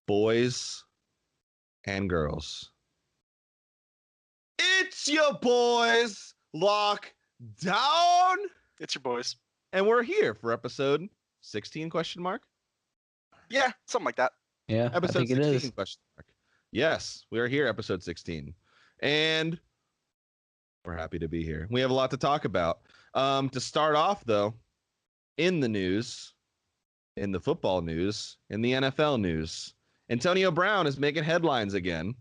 boys and girls. It's your boys, Lock Down. It's your boys. And we're here for episode 16 question mark? Yeah, something like that. Yeah, Episode I think 16 it is. question mark. Yes, we are here, episode 16. And we're happy to be here. We have a lot to talk about. To start off, though, in the news, in the football news, in the NFL news, Antonio Brown is making headlines again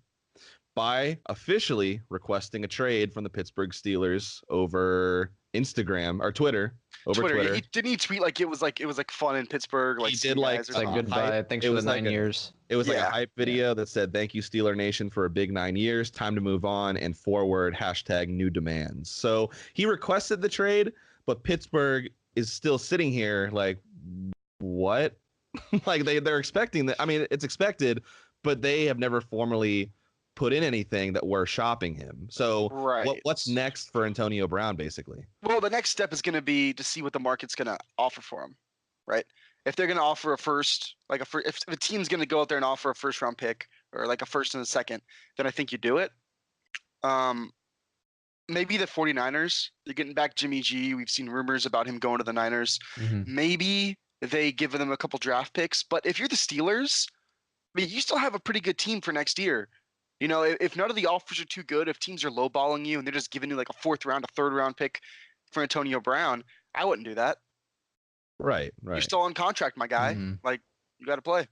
by officially requesting a trade from the Pittsburgh Steelers over Instagram or Twitter. Twitter. Didn't he tweet like it was fun in Pittsburgh? Like he did like goodbye. Hype. Thanks for the 9 years. It was like a hype video that said, "Thank you, Steeler Nation, for a big 9 years. Time to move on and forward. #new demands." So he requested the trade, but Pittsburgh is still sitting here like, what? Like they're expecting that. I mean, it's expected, but they have never formally put in anything that we're shopping him. So what's next for Antonio Brown, basically? Well, the next step is going to be to see what the market's going to offer for him, right? If they're going to offer a first, if the team's going to go out there and offer a first round pick or like a first and a second, then I think you do it. Maybe the 49ers, they're getting back Jimmy G. We've seen rumors about him going to the Niners. Mm-hmm. Maybe they give them a couple draft picks. But if you're the Steelers, I mean, you still have a pretty good team for next year. You know, if none of the offers are too good, if teams are lowballing you and they're just giving you like a fourth round, a third round pick for Antonio Brown, I wouldn't do that. Right. You're still on contract, my guy. Mm-hmm. Like, you got to play.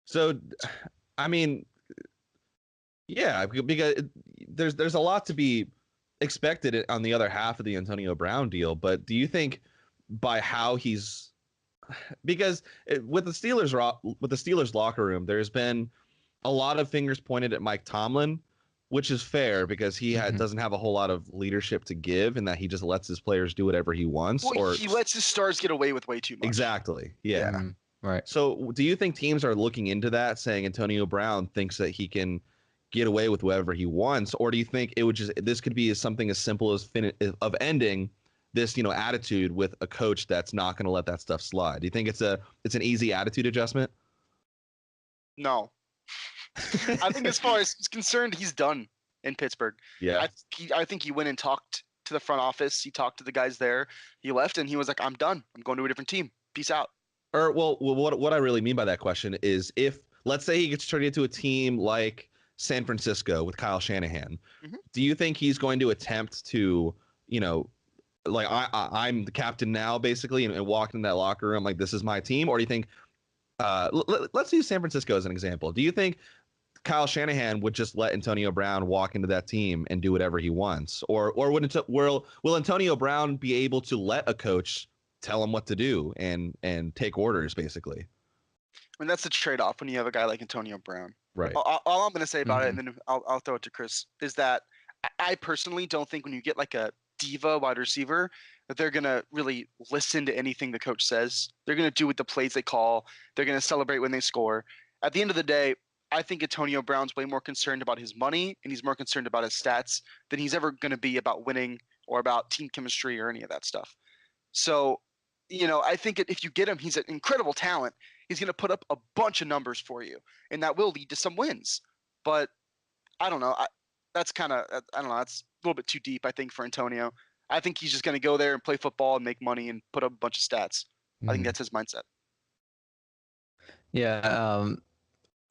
So, I mean, yeah, because there's a lot to be expected on the other half of the Antonio Brown deal. But do you think by how he's, because with the Steelers locker room, there's been a lot of fingers pointed at Mike Tomlin, which is fair because he doesn't have a whole lot of leadership to give, and that he just lets his players do whatever he wants. Well, or he lets his stars get away with way too much. Exactly. Yeah. Mm-hmm. Right. So do you think teams are looking into that, saying Antonio Brown thinks that he can get away with whatever he wants, or do you think this could be something as simple as ending this, attitude with a coach that's not going to let that stuff slide? Do you think it's an easy attitude adjustment? No. I think as far as he's concerned, he's done in Pittsburgh. Yeah. I think he went and talked to the front office. He talked to the guys there. He left and he was like, "I'm done. I'm going to a different team. Peace out." Or what I really mean by that question is, if let's say he gets turned into a team like San Francisco with Kyle Shanahan, do you think he's going to attempt to, like I'm the captain now, basically, and walk in that locker room like this is my team? Or do you think, let's use San Francisco as an example. Do you think Kyle Shanahan would just let Antonio Brown walk into that team and do whatever he wants? Or will Antonio Brown be able to let a coach tell him what to do and take orders, basically? I mean, that's the trade-off when you have a guy like Antonio Brown. Right. All I'm going to say about it, and then I'll throw it to Chris, is that I personally don't think when you get like a diva wide receiver that they're going to really listen to anything the coach says. They're going to do with the plays they call. They're going to celebrate when they score. At the end of the day, I think Antonio Brown's way more concerned about his money and he's more concerned about his stats than he's ever going to be about winning or about team chemistry or any of that stuff. So, I think if you get him, he's an incredible talent. He's going to put up a bunch of numbers for you, and that will lead to some wins. But I don't know. That's kind of, I don't know. That's a little bit too deep, I think, for Antonio. I think he's just going to go there and play football and make money and put up a bunch of stats. I think that's his mindset. Yeah.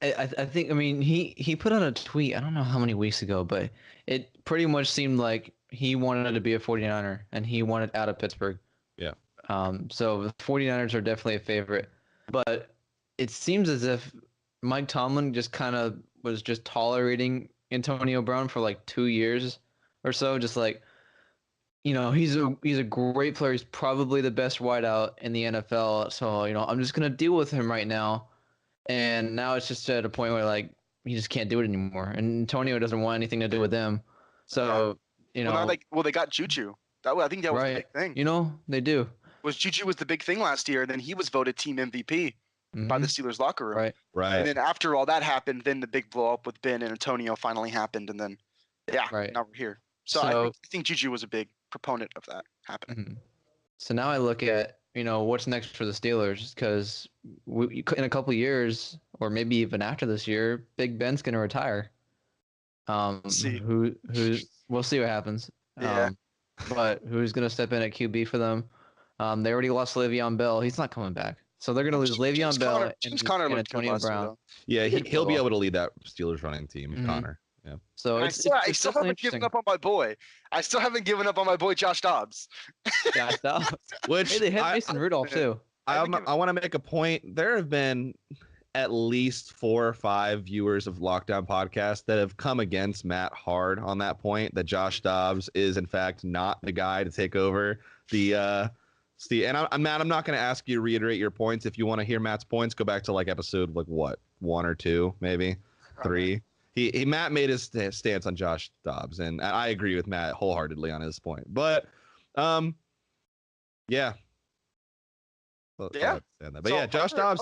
I think, I mean, he put out a tweet, I don't know how many weeks ago, but it pretty much seemed like he wanted to be a 49er and he wanted out of Pittsburgh. Yeah. So the 49ers are definitely a favorite, but it seems as if Mike Tomlin just kind of was just tolerating Antonio Brown for like 2 years or so. Just like, he's a great player. He's probably the best wideout in the NFL. So, I'm just going to deal with him right now. And now it's just at a point where like he just can't do it anymore. And Antonio doesn't want anything to do with them. So, they got Juju. I think that was the big thing. They do. Juju was the big thing last year, and then he was voted team MVP by the Steelers locker room. Right. And then after all that happened, then the big blow up with Ben and Antonio finally happened, and then now we're here. So I think Juju was a big proponent of that happening. So now I look at what's next for the Steelers, because in a couple years, or maybe even after this year, Big Ben's going to retire. See. We'll see what happens. Yeah. But who's going to step in at QB for them? They already lost Le'Veon Bell. He's not coming back. So they're going to lose Le'Veon Bell James Conner and looked good Antonio last year, Brown. though. Yeah, he'll be able to lead that Steelers running team, Mhm. Connor. Yeah. So I it's still definitely haven't given interesting. up on my boy. I still haven't given up on my boy Josh Dobbs. Josh Dobbs. Which Hey, they had Mason Rudolph too. I want to make a point. There have been at least 4 or 5 viewers of Lockdown Podcast that have come against Matt hard on that point, that Josh Dobbs is in fact not the guy to take over the and Matt, I'm not going to ask you to reiterate your points. If you want to hear Matt's points, go back to like episode 1 or 2, maybe 3. Matt made his stance on Josh Dobbs, and I agree with Matt wholeheartedly on his point. But yeah. But yeah, Josh Dobbs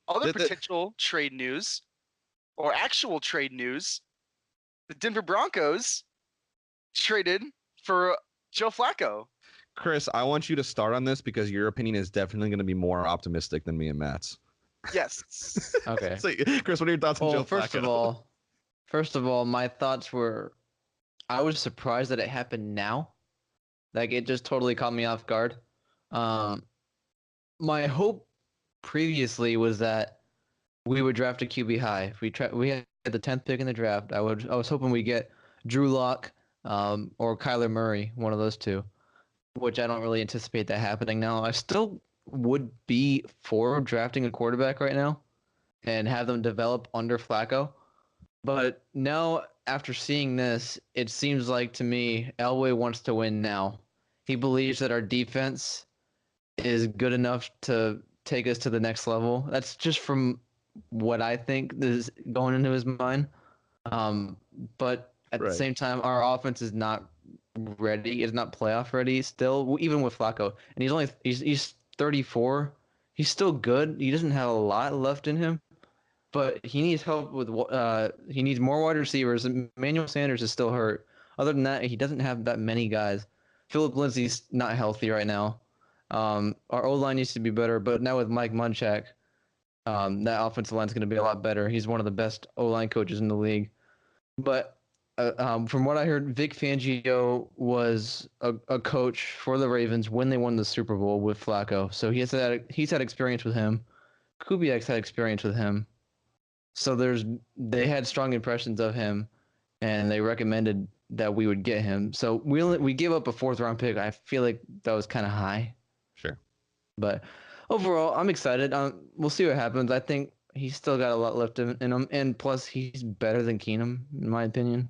Other potential trade news or actual trade news, the Denver Broncos traded for Joe Flacco. Chris, I want you to start on this because your opinion is definitely going to be more optimistic than me and Matt's. Yes. Okay. So, Chris, what are your thoughts on Joe Flacco? First of all, my thoughts were, I was surprised that it happened now. Like, it just totally caught me off guard. My hope previously was that we would draft a QB high. If we had the 10th pick in the draft, I was hoping we get Drew Lock or Kyler Murray, one of those two, which I don't really anticipate that happening now. I still would be for drafting a quarterback right now and have them develop under Flacco. But now, after seeing this, it seems like to me, Elway wants to win now. He believes that our defense is good enough to take us to the next level. That's just from what I think is going into his mind. But at the same time, our offense is not ready. It's not playoff ready still, even with Flacco. And he's 34. He's still good. He doesn't have a lot left in him, but he needs help with. He needs more wide receivers. Emmanuel Sanders is still hurt. Other than that, he doesn't have that many guys. Philip Lindsay's not healthy right now. Our O-line needs to be better, but now with Mike Munchak, that offensive line is going to be a lot better. He's one of the best O-line coaches in the league. But from what I heard, Vic Fangio was a coach for the Ravens when they won the Super Bowl with Flacco. So he's had experience with him. Kubiak's had experience with him. So they had strong impressions of him, and they recommended that we would get him. So we gave up a 4th-round pick. I feel like that was kind of high. Sure. But overall, I'm excited. We'll see what happens. I think he's still got a lot left in him, and plus he's better than Keenum, in my opinion.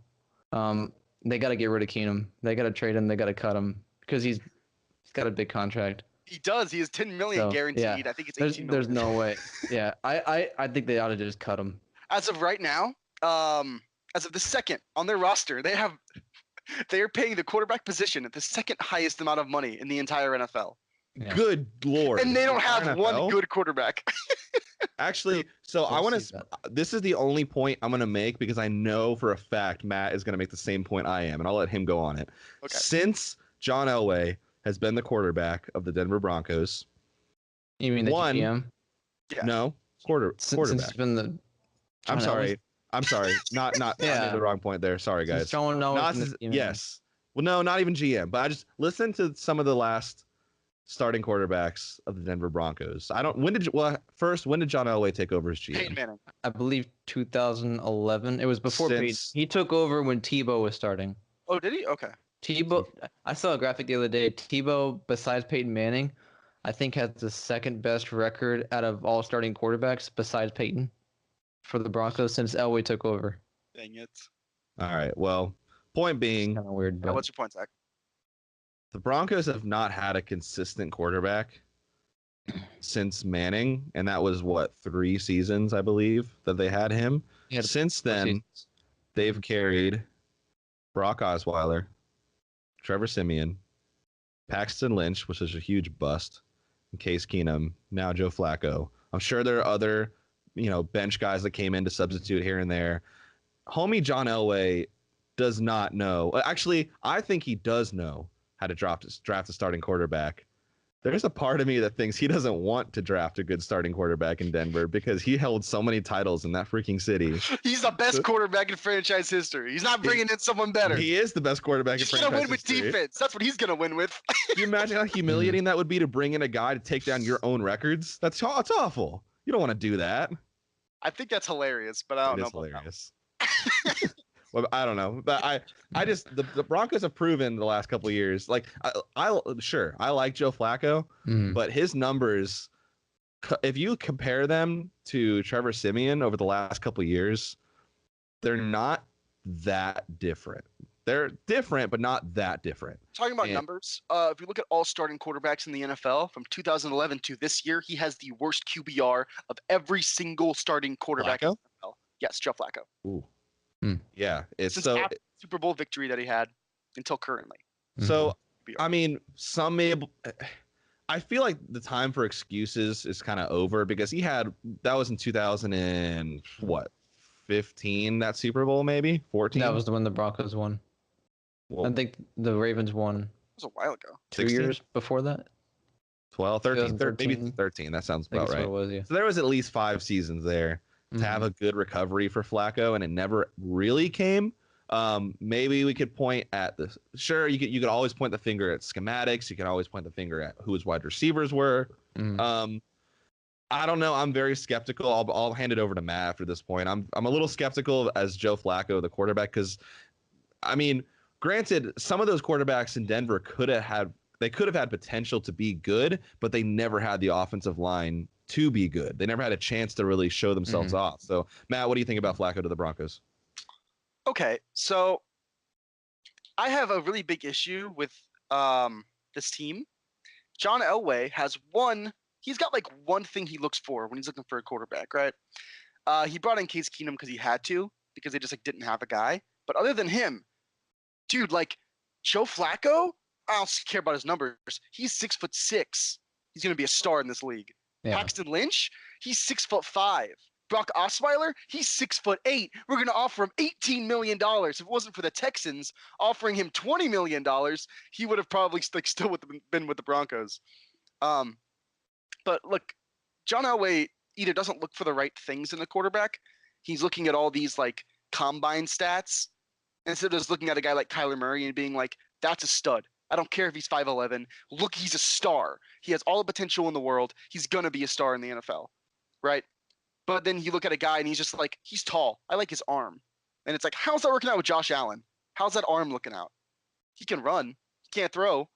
They got to get rid of Keenum. They got to trade him. They got to cut him because he's got a big contract. He does. He has $10 million guaranteed. Yeah. I think it's $18 million. There's no way. Yeah, I think they ought to just cut him. As of right now, as of the second on their roster, they are paying the quarterback position at the second highest amount of money in the entire NFL. Yeah. Good Lord. And they don't have one good quarterback. Actually, so I want to. This is the only point I'm going to make because I know for a fact Matt is going to make the same point I am, and I'll let him go on it. Okay. Since John Elway has been the quarterback of the Denver Broncos, you mean the GM? Yeah. No, quarterback. Since he's been the. I'm sorry. Not. Yeah. I made the wrong point there. Sorry, guys. Yes. Well, no, not even GM. But I just listen to some of the last starting quarterbacks of the Denver Broncos. When did John Elway take over as GM? Peyton Manning. I believe 2011. It was before Peyton. He took over when Tebow was starting. Oh, did he? Okay. Tebow. I saw a graphic the other day. Tebow, besides Peyton Manning, I think has the second best record out of all starting quarterbacks besides Peyton for the Broncos since Elway took over. Dang it. All right. Well, point being, kind of weird. But... what's your point, Zach? The Broncos have not had a consistent quarterback since Manning, and that was 3 seasons, I believe, that they had him. Since then, they've carried Brock Osweiler, Trevor Siemian, Paxton Lynch, which is a huge bust, and Case Keenum, now Joe Flacco. I'm sure there are other, bench guys that came in to substitute here and there. Homie John Elway does not know. Actually, I think he does know how to draft a starting quarterback There's a part of me that thinks he doesn't want to draft a good starting quarterback in Denver because he held so many titles in that freaking city. He's the best quarterback in franchise history. He's not bringing in someone better. He is the best quarterback in franchise history. He's going to win with defense. That's what he's going to win with. Can you imagine how humiliating that would be to bring in a guy to take down your own records? That's awful. You don't want to do that. I think that's hilarious, but I don't know. It's hilarious. Well, I don't know, but I just the Broncos have proven the last couple of years. Like I like Joe Flacco, but his numbers, if you compare them to Trevor Siemian over the last couple of years, they're not that different. They're different, but not that different. Talking about numbers, if you look at all starting quarterbacks in the NFL from 2011 to this year, he has the worst QBR of every single starting quarterback in the NFL. Yes, Joe Flacco. Ooh. Yeah, it's since so after the Super Bowl victory that he had until currently. So I mean, I feel like the time for excuses is kind of over because that was in 2015, that Super Bowl, maybe 14. That was the one the Broncos won. Well, I think the Ravens won. It was a while ago. 2 years before that. 12, 13, maybe 13. That sounds about right. Was, yeah. So there was at least 5 seasons there to have a good recovery for Flacco, and it never really came. Maybe we could point at this. Sure, you could always point the finger at schematics. You can always point the finger at who his wide receivers were. I don't know. I'm very skeptical. I'll hand it over to Matt after this point. I'm a little skeptical as Joe Flacco, the quarterback, because I mean, granted, some of those quarterbacks in Denver could have had potential to be good, but they never had the offensive line to be good. They never had a chance to really show themselves off. So, Matt, what do you think about Flacco to the Broncos? Okay, so I have a really big issue with this team. John Elway he's got like one thing he looks for when he's looking for a quarterback, right? He brought in Case Keenum because he had to, because they just like didn't have a guy. But other than him, dude, like Joe Flacco, I don't care about his numbers. He's 6'6". He's gonna be a star in this league. Yeah. Paxton Lynch, he's 6'5". Brock Osweiler, he's 6'8". We're gonna offer him $18 million. If it wasn't for the Texans offering him $20 million, he would have probably still been with the Broncos. But look, John Elway either doesn't look for the right things in the quarterback. He's looking at all these like combine stats instead of just looking at a guy like Kyler Murray and being like, that's a stud. I don't care if he's 5'11". Look, he's a star. He has all the potential in the world. He's going to be a star in the NFL, right? But then you look at a guy and he's just like, he's tall. I like his arm. And it's like, how's that working out with Josh Allen? How's that arm looking out? He can run. He can't throw.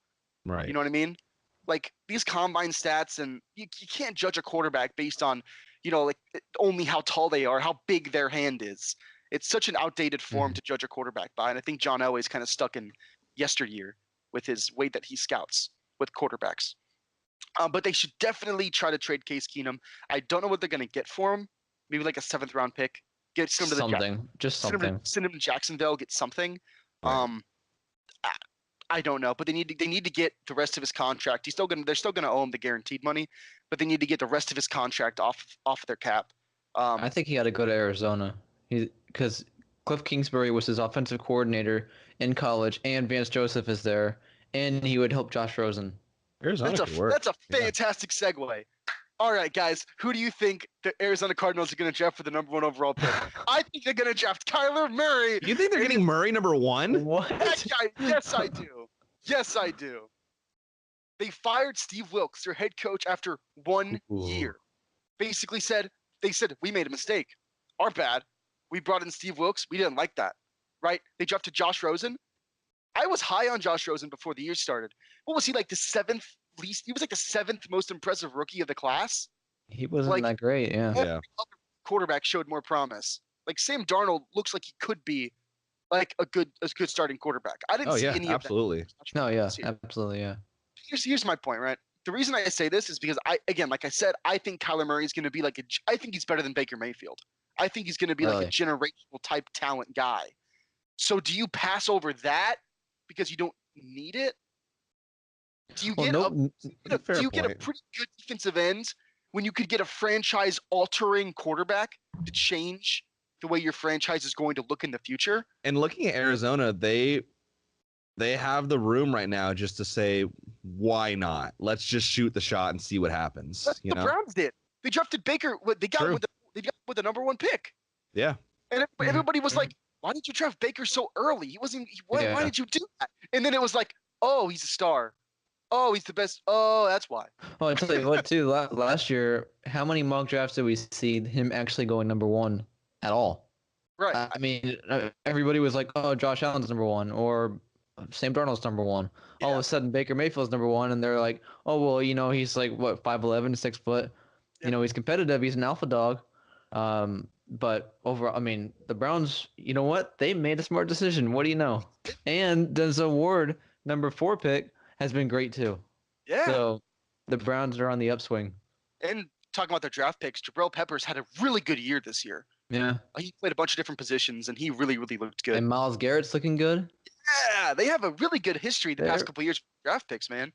Right. You know what I mean? Like these combine stats, and you can't judge a quarterback based on, like only how tall they are, how big their hand is. It's such an outdated form to judge a quarterback by. And I think John Elway's kind of stuck in yesteryear with his way that he scouts with quarterbacks. But they should definitely try to trade Case Keenum. I don't know what they're going to get for him. Maybe like a 7th round pick. Get something. Send him to Jacksonville. Get something. Right. I don't know, but they need to get the rest of his contract. They're still gonna owe him the guaranteed money, but they need to get the rest of his contract off their cap. I think he got to go to Arizona. Because Cliff Kingsbury was his offensive coordinator in college, and Vance Joseph is there, and he would help Josh Rosen. Arizona could work. That's a fantastic segue. All right, guys, who do you think the Arizona Cardinals are going to draft for the number 1 overall pick? I think they're going to draft Kyler Murray. You think they're getting Murray number 1? What? Yes, I do. Yes, I do. They fired Steve Wilkes, their head coach, after 1 year. Basically they said, we made a mistake. Our bad. We brought in Steve Wilkes. We didn't like that, right? They drafted Josh Rosen. I was high on Josh Rosen before the year started. What was he, like the 7th least? He was like the 7th most impressive rookie of the class. He wasn't that great, yeah. Every other quarterback showed more promise. Like Sam Darnold looks like he could be like a good starting quarterback. I didn't see any absolutely. of that. No, yeah, absolutely, yeah. Here's my point, right? The reason I say this is because like I said, I think Kyler Murray is going to be I think he's better than Baker Mayfield. I think he's going to be like a generational type talent guy. So do you pass over that because you don't need it? Do you get a pretty good defensive end when you could get a franchise-altering quarterback to change the way your franchise is going to look in the future? And looking at Arizona, they have the room right now just to say, why not? Let's just shoot the shot and see what happens. That's You what know? the Browns did. They drafted Baker. They got True. with the number 1 pick. Yeah. And everybody was like, "Why did you draft Baker so early? He wasn't. Why did you do that?" And then it was like, "Oh, he's a star. Oh, he's the best. Oh, that's why." Well, I tell you what, too. Last year, how many mock drafts did we see him actually going number 1 at all? Right. I mean, everybody was like, "Oh, Josh Allen's number 1," or Sam Darnold's number 1. All of a sudden, Baker Mayfield's number 1, and they're like, "Oh, well, he's like what 5'11", 6 foot. He's competitive. He's an alpha dog." But overall, I mean, the Browns, you know what? They made a smart decision. What do you know? And Denzel Ward, number 4 pick, has been great too. Yeah. So the Browns are on the upswing. And talking about their draft picks, Jabril Peppers had a really good year this year. Yeah. He played a bunch of different positions, and he really, really looked good. And Myles Garrett's looking good. Yeah, they have a really good history the past couple of years for draft picks, man.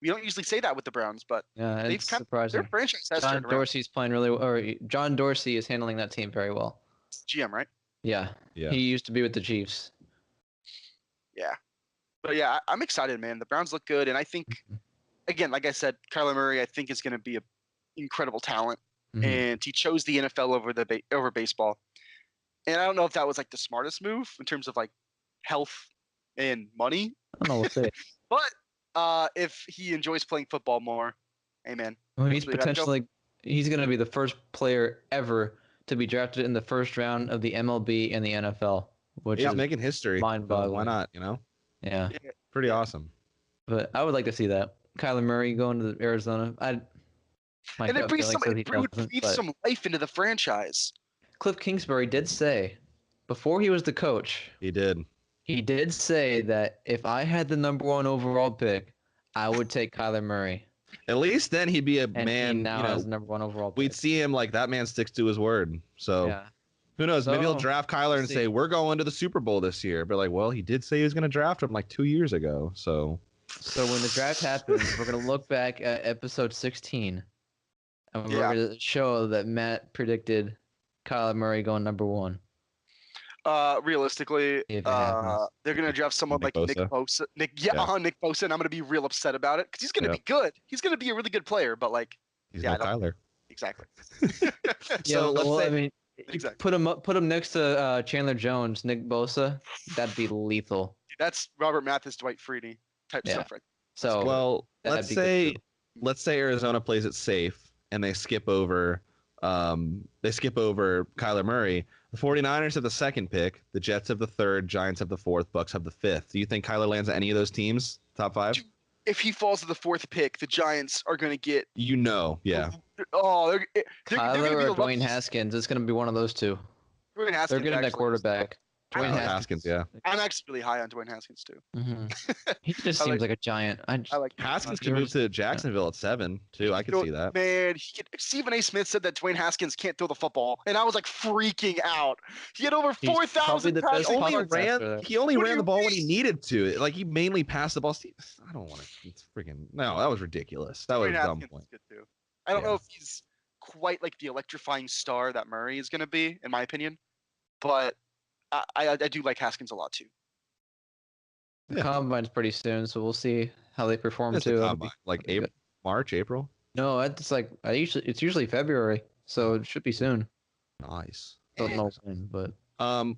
We don't usually say that with the Browns, but yeah, it's surprising. Their franchise has John turned around. Dorsey's playing really well, or John Dorsey is handling that team very well. GM, right? Yeah. He used to be with the Chiefs. Yeah. But yeah, I'm excited, man. The Browns look good, and I think, again, like I said, Kyler Murray, I think is going to be an incredible talent, and he chose the NFL over baseball. And I don't know if that was like the smartest move in terms of like health and money. I don't know. We'll see. But if he enjoys playing football more, amen. Well, he's going to be the first player ever to be drafted in the first round of the MLB and the NFL, which is making history. Mind-boggling. Why not? Yeah. Pretty awesome. But I would like to see that. Kyler Murray going to Arizona. And it breathes some life into the franchise. Cliff Kingsbury did say, before he was the coach, he did say that if I had the number 1 overall pick, I would take Kyler Murray. At least then he'd be a and man. He now has the number 1 overall pick. We'd see him like that man sticks to his word. So who knows? Maybe he'll draft Kyler and say, "We're going to the Super Bowl this year." But like, well, he did say he was going to draft him like 2 years ago. So when the draft happens, we're going to look back at episode 16. And we're going to show that Matt predicted Kyler Murray going number 1. Realistically, they're gonna draft someone like Nick Bosa. Nick Bosa, and I'm gonna be real upset about it because he's gonna be good. He's gonna be a really good player, but like, he's no Kyler. Exactly. So let's say, exactly. Put him next to Chandler Jones, Nick Bosa. That'd be lethal. That's Robert Mathis, Dwight Freeney type stuff, right? So let's say Arizona plays it safe and they skip over Kyler Murray. The 49ers have the 2nd pick. The Jets have the 3rd. Giants have the 4th. Bucks have the 5th. Do you think Kyler lands at any of those teams? Top 5? If he falls to the 4th pick, the Giants are going to get. Yeah. Oh, they're Kyler or Dwayne Haskins. It's going to be one of those two. Dwayne Haskins. They're getting that quarterback. Dwayne Haskins, yeah. I'm actually really high on Dwayne Haskins too. He just seems like a giant. I like Haskins could move to Jacksonville at 7 too. I could see that. Man, Stephen A. Smith said that Dwayne Haskins can't throw the football, and I was like freaking out. He had over 4,000 passes. He only ran the ball when he needed to. Like he mainly passed the ball. I don't want to. It's freaking no. That was ridiculous. That was a dumb point. Good too. I don't know if he's quite like the electrifying star that Murray is going to be, in my opinion, but I do like Haskins a lot too. The combine's pretty soon, so we'll see how they perform too. Like March, April. No, it's like it's usually February, so it should be soon. Nice. Don't know when, but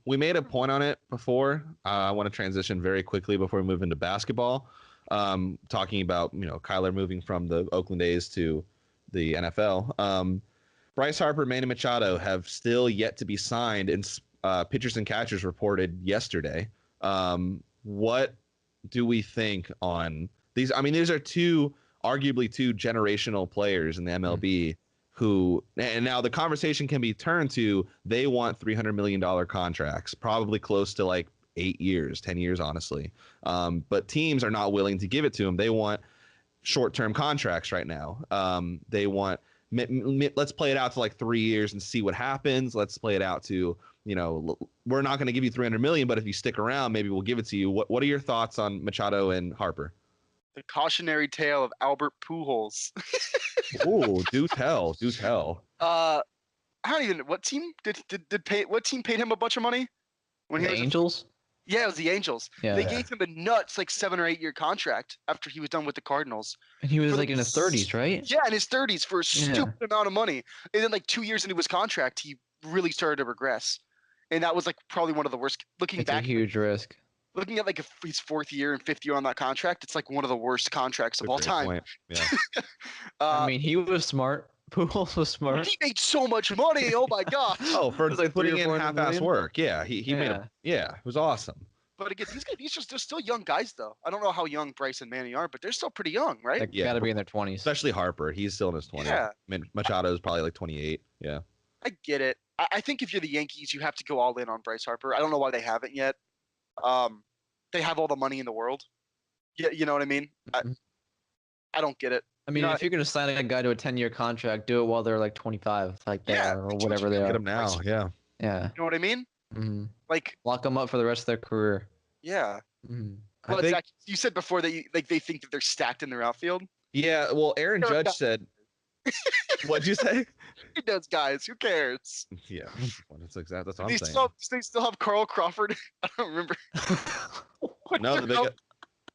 we made a point on it before. I want to transition very quickly before we move into basketball. Talking about Kyler moving from the Oakland A's to the NFL. Bryce Harper, Manny Machado have still yet to be signed, and pitchers and catchers reported yesterday. What do we think on these? I mean, these are arguably two generational players in the MLB who, and now the conversation can be turned to, they want $300 million contracts, probably close to like 8 years, 10 years, honestly. But teams are not willing to give it to them. They want short-term contracts right now. They want, let's play it out to like 3 years and see what happens. Let's play it out to, we're not going to give you $300 million, but if you stick around, maybe we'll give it to you. What are your thoughts on Machado and Harper? The cautionary tale of Albert Pujols. Oh, do tell. I don't even. What team paid him a bunch of money? When the Angels? Yeah, it was the Angels. Yeah. They gave him a nuts like 7 or 8 year contract after he was done with the Cardinals. And he was For like in his 30s, right? Yeah, in his 30s for a stupid amount of money. And then like 2 years into his contract, he really started to regress. And that was like probably one of the worst. Looking It's back, a huge risk. looking at like his 4th year and 5th year on that contract, it's like one of the worst contracts of all time. Point. Yeah. I mean, he was smart. Pujols was smart. He made so much money. Oh my god. Oh, for It was like putting 3 or in 4 half-ass million. work. Yeah, he made a it was awesome. But again, they're still young guys though. I don't know how young Bryce and Manny are, but they're still pretty young, right? They got to be in their 20s. Especially Harper. He's still in his 20s. Yeah. Machado's probably like 28. Yeah. I get it. I think if you're the Yankees, you have to go all in on Bryce Harper. I don't know why they haven't yet. They have all the money in the world. Yeah, you know what I mean? Mhm. I don't get it. I mean, if you're going to sign a guy to a 10-year contract, do it while they're like 25, like they are, or whatever they Get are. him now. Yeah. Yeah. You know what I mean? Mm-hmm. Like, Lock them up for the rest of their career. yeah. Mm-hmm. Well, Zach, you said before that they think that they're stacked in their outfield. Yeah. Well, Aaron Sure, Judge no. said. What'd you say? He does, guys. Who cares? Yeah. That's exactly what I'm They saying. still have Carl Crawford. I don't remember. No,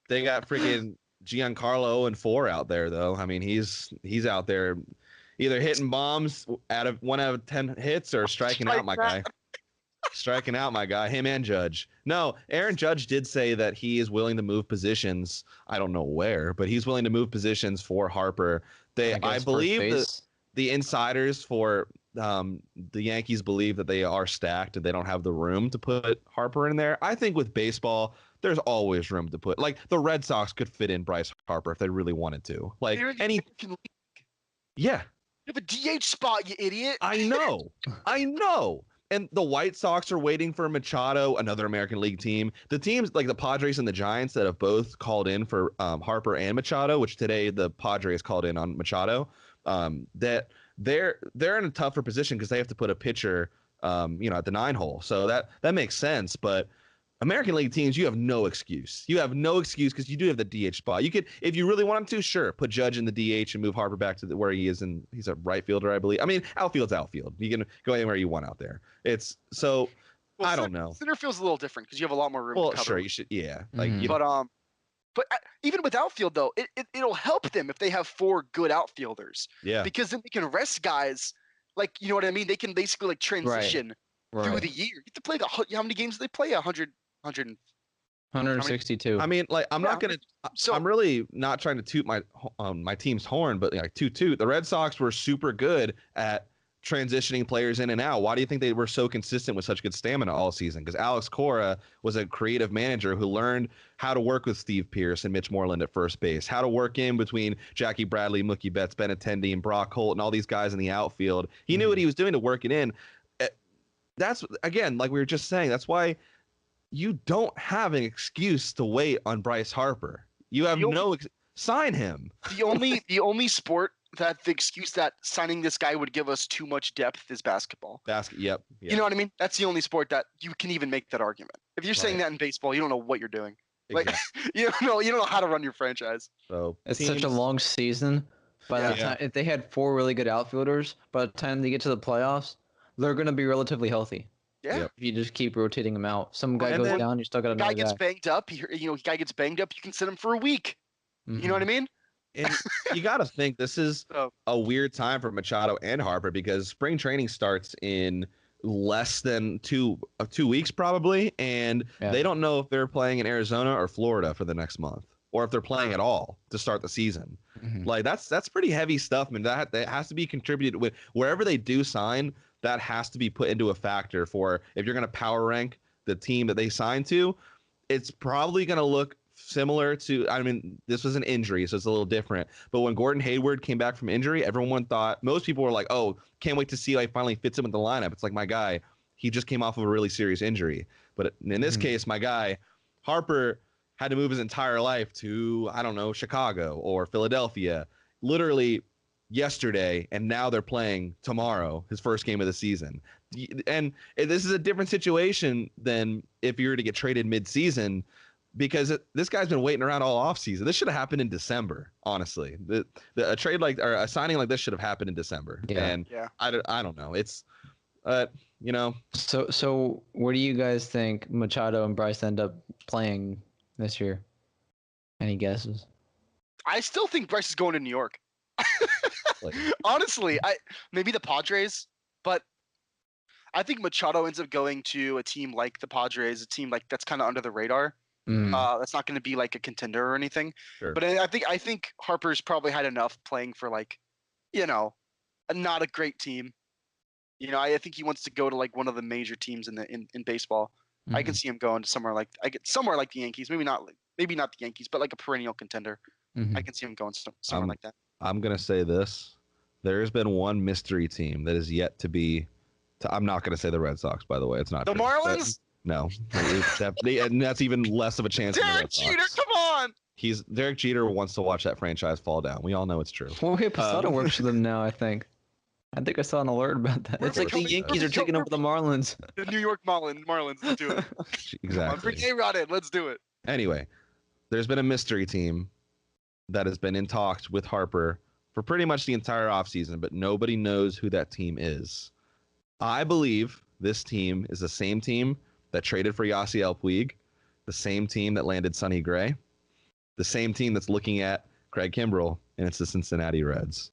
they got freaking Giancarlo and 4 out there though. I mean, he's out there either hitting bombs out of 1 out of 10 hits or striking out my guy. Striking out my guy, him and Judge. No, Aaron Judge did say that he is willing to move positions. I don't know where, but he's willing to move positions for Harper. I believe the insiders for the Yankees believe that they are stacked and they don't have the room to put Harper in there. I think with baseball, there's always room to put. Like the Red Sox could fit in Bryce Harper if they really wanted to. Like yeah. You have a DH spot, you idiot. I know. And the White Sox are waiting for Machado, another American League team. The teams like the Padres and the Giants that have both called in for Harper and Machado, which today the Padres called in on Machado, that they're in a tougher position because they have to put a pitcher, at the 9 hole. So that makes sense. But American League teams, you have no excuse. You have no excuse because you do have the DH spot. You could, if you really wanted to, sure, put Judge in the DH and move Harper back to where he is, and he's a right fielder, I believe. I mean, outfield's outfield. You can go anywhere you want out there. It's so. Well, I don't know. Center field's a little different because you have a lot more room. Well, to cover. sure, you should. Yeah, like. But even with outfield though, it'll help them if they have 4 good outfielders. Yeah. Because then they can rest guys, like you know what I mean. They can basically like transition through the year. You have to play how many games do they play? 162. I mean, like I'm not gonna. So I'm really not trying to toot my team's horn, but like toot. The Red Sox were super good at transitioning players in and out. Why do you think they were so consistent with such good stamina all season? Because Alex Cora was a creative manager who learned how to work with Steve Pearce and Mitch Moreland at first base, how to work in between Jackie Bradley, Mookie Betts, Benintendi, and Brock Holt, and all these guys in the outfield. He knew what he was doing to work it in. That's, again, like we were just saying, that's why you don't have an excuse to wait on Bryce Harper. You have sign him. The only sport that the excuse that signing this guy would give us too much depth is basketball. Yep. You know what I mean? That's the only sport that you can even make that argument. If you're saying that in baseball, you don't know what you're doing. Exactly. Like you don't know how to run your franchise. So it's such a long season. By the time, if they had 4 really good outfielders, by the time they get to the playoffs, they're going to be relatively healthy. Yeah. If you just keep rotating them out, some guy goes down, you still got another guy. Guy gets banged up. Guy gets banged up. You can sit him for a week. You know what I mean? And you got to think this is a weird time for Machado and Harper because spring training starts in less than two weeks probably, and they don't know if they're playing in Arizona or Florida for the next month, or if they're playing at all to start the season. Like that's pretty heavy stuff, man. That has to be contributed with wherever they do sign. That has to be put into a factor for if you're going to power rank the team that they sign to. It's probably going to look similar to, I mean, this was an injury, so it's a little different. But when Gordon Hayward came back from injury, most people were like, oh, can't wait to see how he finally fits him in the lineup. It's like, my guy, he just came off of a really serious injury. But in this case, my guy, Harper, had to move his entire life to, I don't know, Chicago or Philadelphia, literally yesterday, and now they're playing tomorrow, his first game of the season. And this is a different situation than if you were to get traded mid-season, because this guy's been waiting around all offseason. This should have happened in December, honestly. A trade or a signing like this should have happened in December. And I don't know. It's you know. So where do you guys think Machado and Bryce end up playing this year? Any guesses? I still think Bryce is going to New York. Like, Honestly, maybe the Padres, but I think Machado ends up going to a team like the Padres, a team like that's kind of under the radar. That's not going to be like a contender or anything. sure. But I think Harper's probably had enough playing for like, not a great team. I think he wants to go to like one of the major teams in baseball. I can see him going to somewhere like the Yankees. Maybe not the Yankees, but like a perennial contender. I can see him going somewhere like that. I'm gonna say this: there's been one mystery team that is yet to be. I'm not gonna say the Red Sox, by the way. It's not The true, Marlins. No, and that's even less of a chance. Derek Jeter, come on! Derek Jeter wants to watch that franchise fall down. We all know it's true. Jorge Posada works for them now. I think I saw an alert about that. It's like the Yankees are taking over the Marlins. The New York Marlins. Let's do it. Exactly. Bring A-Rod in. Let's do it. Anyway, there's been a mystery team that has been in talks with Harper for pretty much the entire offseason, but nobody knows who that team is. I believe this team is the same team that traded for Yasiel Puig, the same team that landed Sonny Gray, the same team that's looking at Craig Kimbrell, and it's the Cincinnati Reds.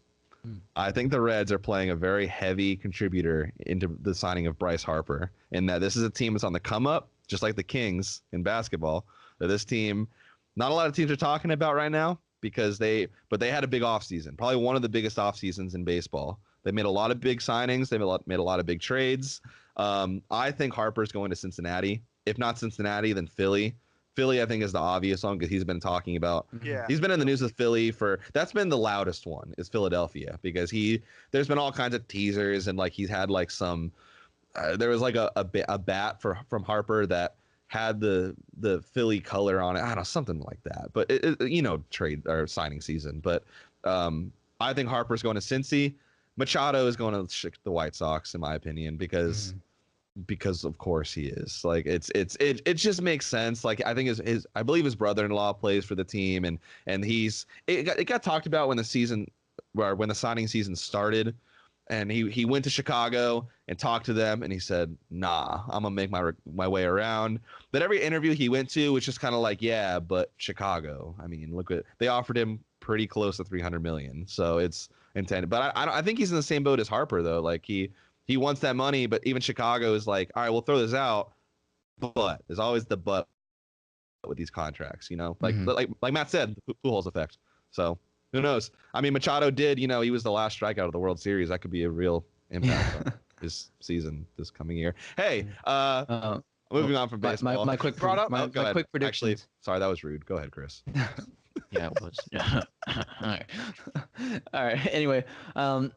I think the Reds are playing a very heavy contributor into the signing of Bryce Harper, and that this is a team that's on the come up, just like the Kings in basketball. That this team, not a lot of teams are talking about right now because they had a big offseason, probably one of the biggest off seasons in baseball. They made a lot of big signings. They made a lot of big trades. I think Harper's going to Cincinnati. If not Cincinnati, then Philly. Philly, I think, is the obvious one because he's been talking about. Yeah. He's been in the news with Philly that's been the loudest one is Philadelphia because there's been all kinds of teasers and like he's had like some. There was like a bat from Harper that had the Philly color on it. I don't know, something like that. But trade or signing season. But I think Harper's going to Cincy. Machado is going to the White Sox, in my opinion, because of course he is. Like it just makes sense. Like I think I believe his brother-in-law plays for the team, and it got talked about when the signing season started, and he went to Chicago and talked to them, and he said, "Nah, I'm gonna make my way around." But every interview he went to was just kind of like, "Yeah, but Chicago. I mean, look at they offered him pretty close to $300 million, so it's intended." But I think he's in the same boat as Harper though. Like he wants that money, but even Chicago is like, all right, we'll throw this out. But there's always the but with these contracts, like Matt said, the Pujols effect. So who knows? I mean, Machado did, he was the last strikeout of the World Series. That could be a real impact on his season this coming year. Hey, moving on from baseball. My quick prediction. Actually, sorry, that was rude. Go ahead, Chris. Yeah, it was. All right. Anyway, I'll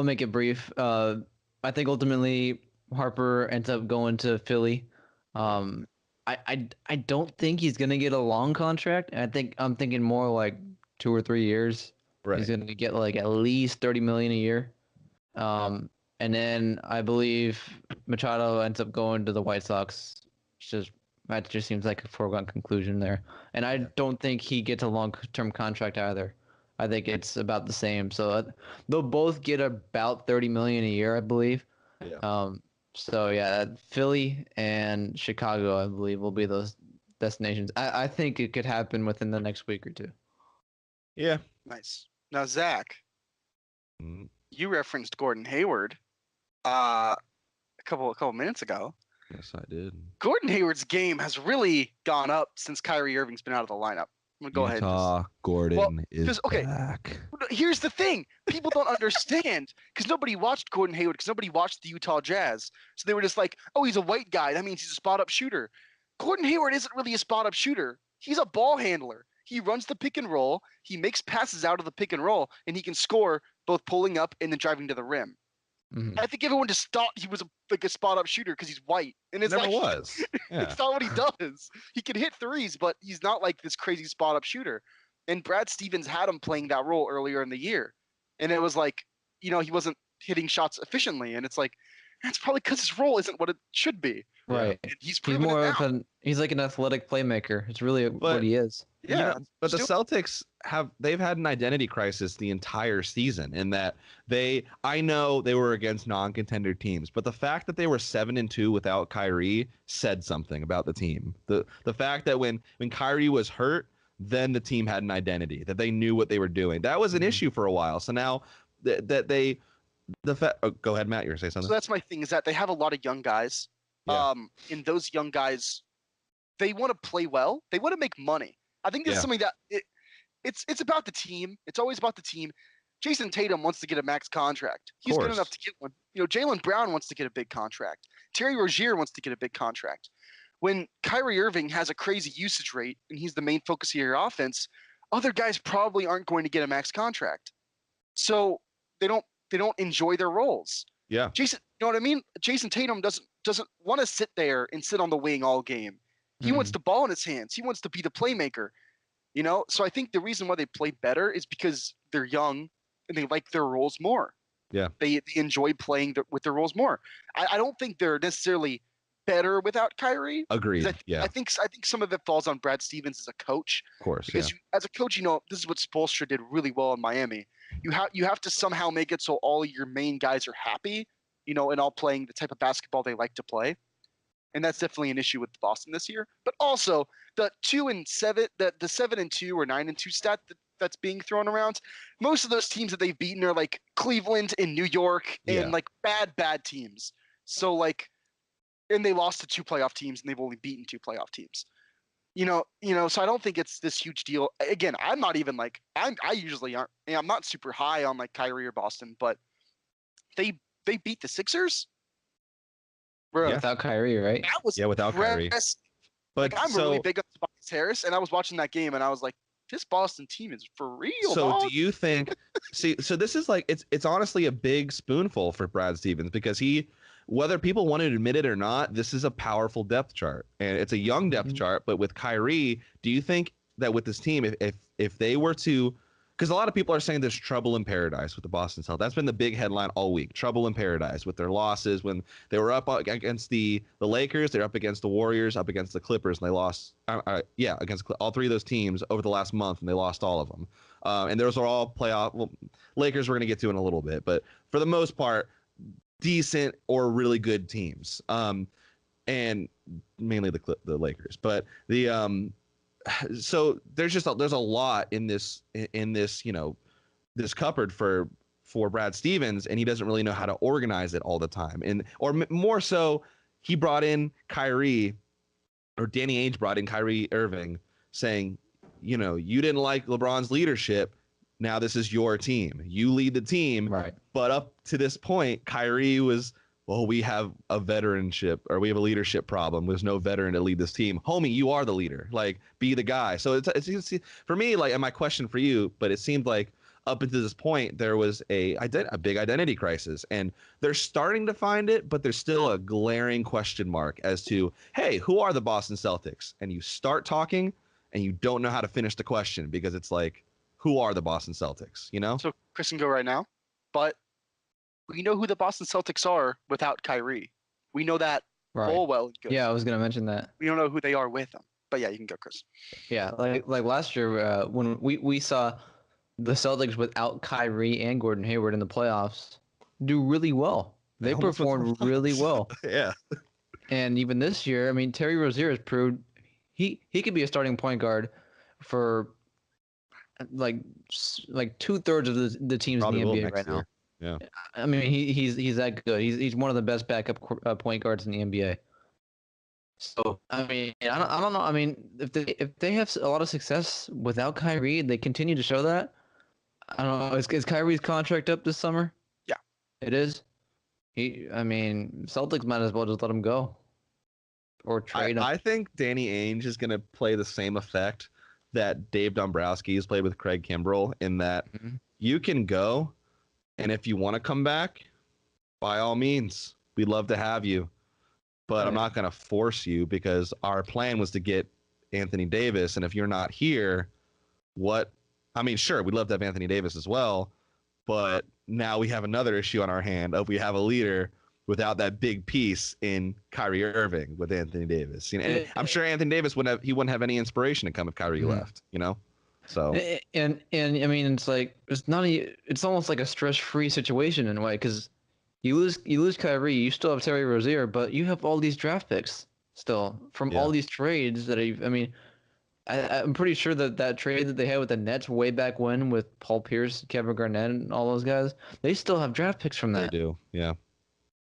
make it brief. I think ultimately Harper ends up going to Philly. I don't think he's gonna get a long contract. I'm thinking more like 2 or 3 years. Right. He's gonna get like at least $30 million a year. And then I believe Machado ends up going to the White Sox. That just seems like a foregone conclusion there. And I don't think he gets a long-term contract either. I think it's about the same. So they'll both get about $30 million a year, I believe. Yeah. So yeah, Philly and Chicago, I believe, will be those destinations. I think it could happen within the next week or two. Yeah. Nice. Now, Zach, you referenced Gordon Hayward a couple minutes ago. Yes, I did. Gordon Hayward's game has really gone up since Kyrie Irving's been out of the lineup. I'm gonna go ahead. Gordon is back. Here's the thing: people don't understand because nobody watched Gordon Hayward because nobody watched the Utah Jazz. So they were just like, "Oh, he's a white guy. That means he's a spot-up shooter." Gordon Hayward isn't really a spot-up shooter. He's a ball handler. He runs the pick and roll. He makes passes out of the pick and roll, and he can score both pulling up and then driving to the rim. I think everyone just thought he was a spot-up shooter because he's white, and it's Never like, was. Yeah. It's not what he does. He can hit threes, but he's not like this crazy spot-up shooter. And Brad Stevens had him playing that role earlier in the year, and it was like, he wasn't hitting shots efficiently, and it's like that's probably because his role isn't what it should be. Right. and he's He's proven it more now. of he's like an athletic playmaker. It's really what he is. Yeah, but the Celtics they've had an identity crisis the entire season in that I know they were against non-contender teams, but the fact that they were 7-2 without Kyrie said something about the team. The fact that when Kyrie was hurt, then the team had an identity, that they knew what they were doing. That was an issue for a while. So now go ahead, Matt, you're gonna say something. So that's my thing, is that they have a lot of young guys. Yeah. And those young guys, they want to play well. They want to make money. I think this is something that it's about the team. It's always about the team. Jason Tatum wants to get a max contract. He's good enough to get one. Jaylen Brown wants to get a big contract. Terry Rozier wants to get a big contract. When Kyrie Irving has a crazy usage rate and he's the main focus of your offense, other guys probably aren't going to get a max contract. So they don't enjoy their roles. Yeah. Jason, you know what I mean? Jason Tatum doesn't want to sit there and sit on the wing all game. He wants the ball in his hands. He wants to be the playmaker. So I think the reason why they play better is because they're young and they like their roles more. Yeah. They enjoy playing with their roles more. I don't think they're necessarily better without Kyrie. Agreed. I think some of it falls on Brad Stevens as a coach. Of course. Because as a coach, this is what Spoelstra did really well in Miami. You have to somehow make it so all your main guys are happy, and all playing the type of basketball they like to play. And that's definitely an issue with Boston this year. But also the 2-7, the 7-2 or 9-2 stat that's being thrown around. Most of those teams that they've beaten are like Cleveland and New York and like bad teams. So and they lost to 2 playoff teams and they've only beaten 2 playoff teams. So I don't think it's this huge deal. Again, I'm not even I usually aren't. I'm not super high on Kyrie or Boston, but they beat the Sixers. Bro, without Kyrie, right? That was without Kyrie. But I'm really big on Tobias Harris, and I was watching that game, and I was like, this Boston team is for real. So dog. do you think? So this is it's honestly a big spoonful for Brad Stevens because whether people want to admit it or not, this is a powerful depth chart, and it's a young depth chart. But with Kyrie, do you think that with this team, if they were to, because a lot of people are saying there's trouble in paradise with the Boston Celtics. That's been the big headline all week. Trouble in paradise with their losses when they were up against the Lakers, they're up against the Warriors, up against the Clippers, and they lost. Against all 3 of those teams over the last month, and they lost all of them. And those are all playoff. Well, Lakers we're going to get to in a little bit, but for the most part, decent or really good teams. And mainly the Lakers, but so there's a lot in this this cupboard for Brad Stevens, and he doesn't really know how to organize it all the time. Or more so, he brought in Kyrie, or Danny Ainge brought in Kyrie Irving, saying, you didn't like LeBron's leadership. Now this is your team. You lead the team. Right. But up to this point, Kyrie was, well, we have a leadership problem. There's no veteran to lead this team. Homie, you are the leader. Be the guy. So it's for me, and my question for you, but it seemed like up until this point, there was a big identity crisis, and they're starting to find it, but there's still a glaring question mark as to, hey, who are the Boston Celtics? And you start talking and you don't know how to finish the question because it's who are the Boston Celtics? So Chris can go right now, but we know who the Boston Celtics are without Kyrie. We know that full well and good. Yeah, I was gonna mention that. We don't know who they are with them. But yeah, you can go, Chris. Yeah, like last year when we saw the Celtics without Kyrie and Gordon Hayward in the playoffs do really well. They performed really well. Yeah. And even this year, I mean, Terry Rozier has proved he could be a starting point guard for like 2/3 of the teams Probably in the NBA right year. now. Yeah. I mean, he's that good. He's one of the best backup point guards in the NBA. So I mean, I don't know. I mean, if they have a lot of success without Kyrie, they continue to show that. I don't know. Is Kyrie's contract up this summer? Yeah, it is. Celtics might as well just let him go, or trade him. I think Danny Ainge is going to play the same effect that Dave Dombrowski has played with Craig Kimbrell, in that you can go, and if you want to come back, by all means, we'd love to have you. But I'm not going to force you, because our plan was to get Anthony Davis. And if you're not here, sure, we'd love to have Anthony Davis as well. But now we have another issue on our hand of we have a leader without that big piece in Kyrie Irving with Anthony Davis. You know, and I'm sure Anthony Davis wouldn't have any inspiration to come if Kyrie left. You know, so and I mean, it's like it's almost like a stress-free situation in a way because you lose Kyrie, you still have Terry Rozier, but you have all these draft picks still from all these trades that I mean. I'm pretty sure that trade that they had with the Nets way back when with Paul Pierce, Kevin Garnett, and all those guys, they still have draft picks from that. they do, yeah.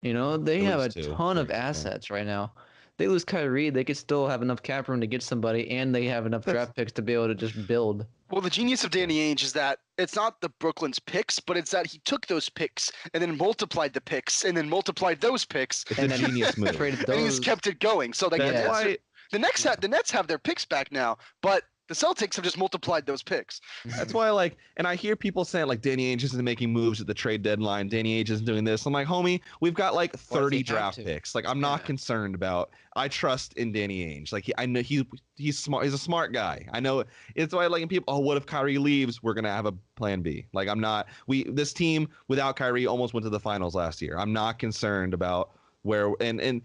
You know, they have a ton of Yeah. assets right now. They lose Kyrie, they could still have enough cap room to get somebody, and they have enough draft picks to be able to just build. Well, the genius of Danny Ainge is that it's not the Brooklyn's picks, but it's that he took those picks and then multiplied the picks and then multiplied those picks. It's a genius move. And he's kept it going. So like That's why the Nets have their picks back now, but the Celtics have just multiplied those picks. That's why, like, and I hear people saying, like, Danny Ainge isn't making moves at the trade deadline. Danny Ainge isn't doing this. I'm like, homie, we've got like 30 draft picks. Like, I'm not concerned about. I trust in Danny Ainge. Like, I know he's smart. He's a smart guy. I know. It's why, like, people. Oh, what if Kyrie leaves? We're gonna have a plan B. Like, I'm not. This team without Kyrie almost went to the finals last year. I'm not concerned about where. And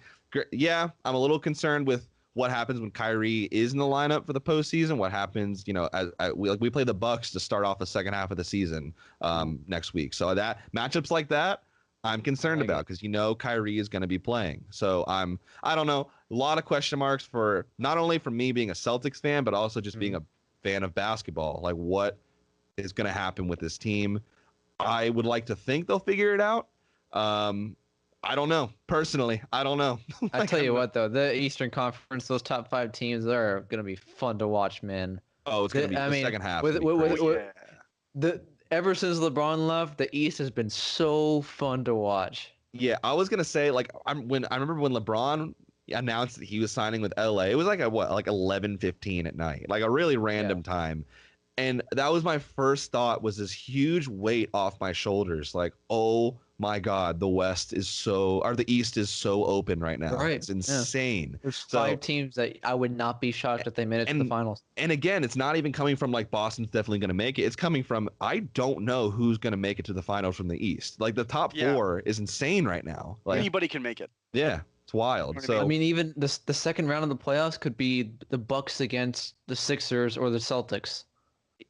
yeah, I'm a little concerned with what happens when Kyrie is in the lineup for the postseason. What happens, you know, as we play the Bucks to start off the second half of the season next week. So that matchups like that, I'm concerned about because you know Kyrie is going to be playing. So I don't know, a lot of question marks for not only for me being a Celtics fan, but also just being a fan of basketball. Like what is going to happen with this team? I would like to think they'll figure it out. I don't know. Personally, I don't know. I tell you what, though, the Eastern Conference, those top 5 teams, they're going to be fun to watch, man. Oh, it's going to be the second half. Ever since LeBron left, the East has been so fun to watch. Yeah, I was going to say, like, I remember when LeBron announced that he was signing with LA, it was like at 11:15 at night, like a really random time. And that was my first thought, was this huge weight off my shoulders. Like, oh my God, the East is so open right now. Right. It's insane. Yeah. There's 5 teams that I would not be shocked if they made it to the finals. And again, it's not even coming from like Boston's definitely going to make it. It's coming from, I don't know who's going to make it to the finals from the East. Like the top 4 is insane right now. Like anybody can make it. Yeah. It's wild. So I mean, even the second round of the playoffs could be the Bucks against the Sixers or the Celtics.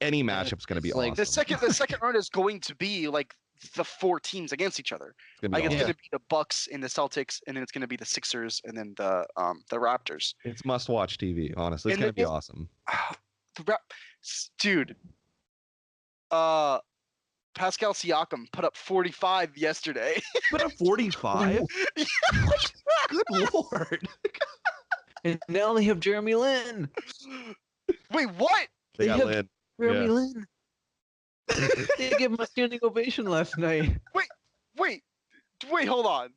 Any matchup's going to be awesome. The second round is going to be like the 4 teams against each other. It's going to be the Bucks and the Celtics, and then it's going to be the Sixers and then the Raptors. It's must-watch TV, honestly. It's going to be awesome. Dude, Pascal Siakam put up 45 yesterday. Put up 45? Good Lord. And now they have Jeremy Lin. Wait, what? They got Lin. Jeremy Lin. They gave him a standing ovation last night. Wait, hold on.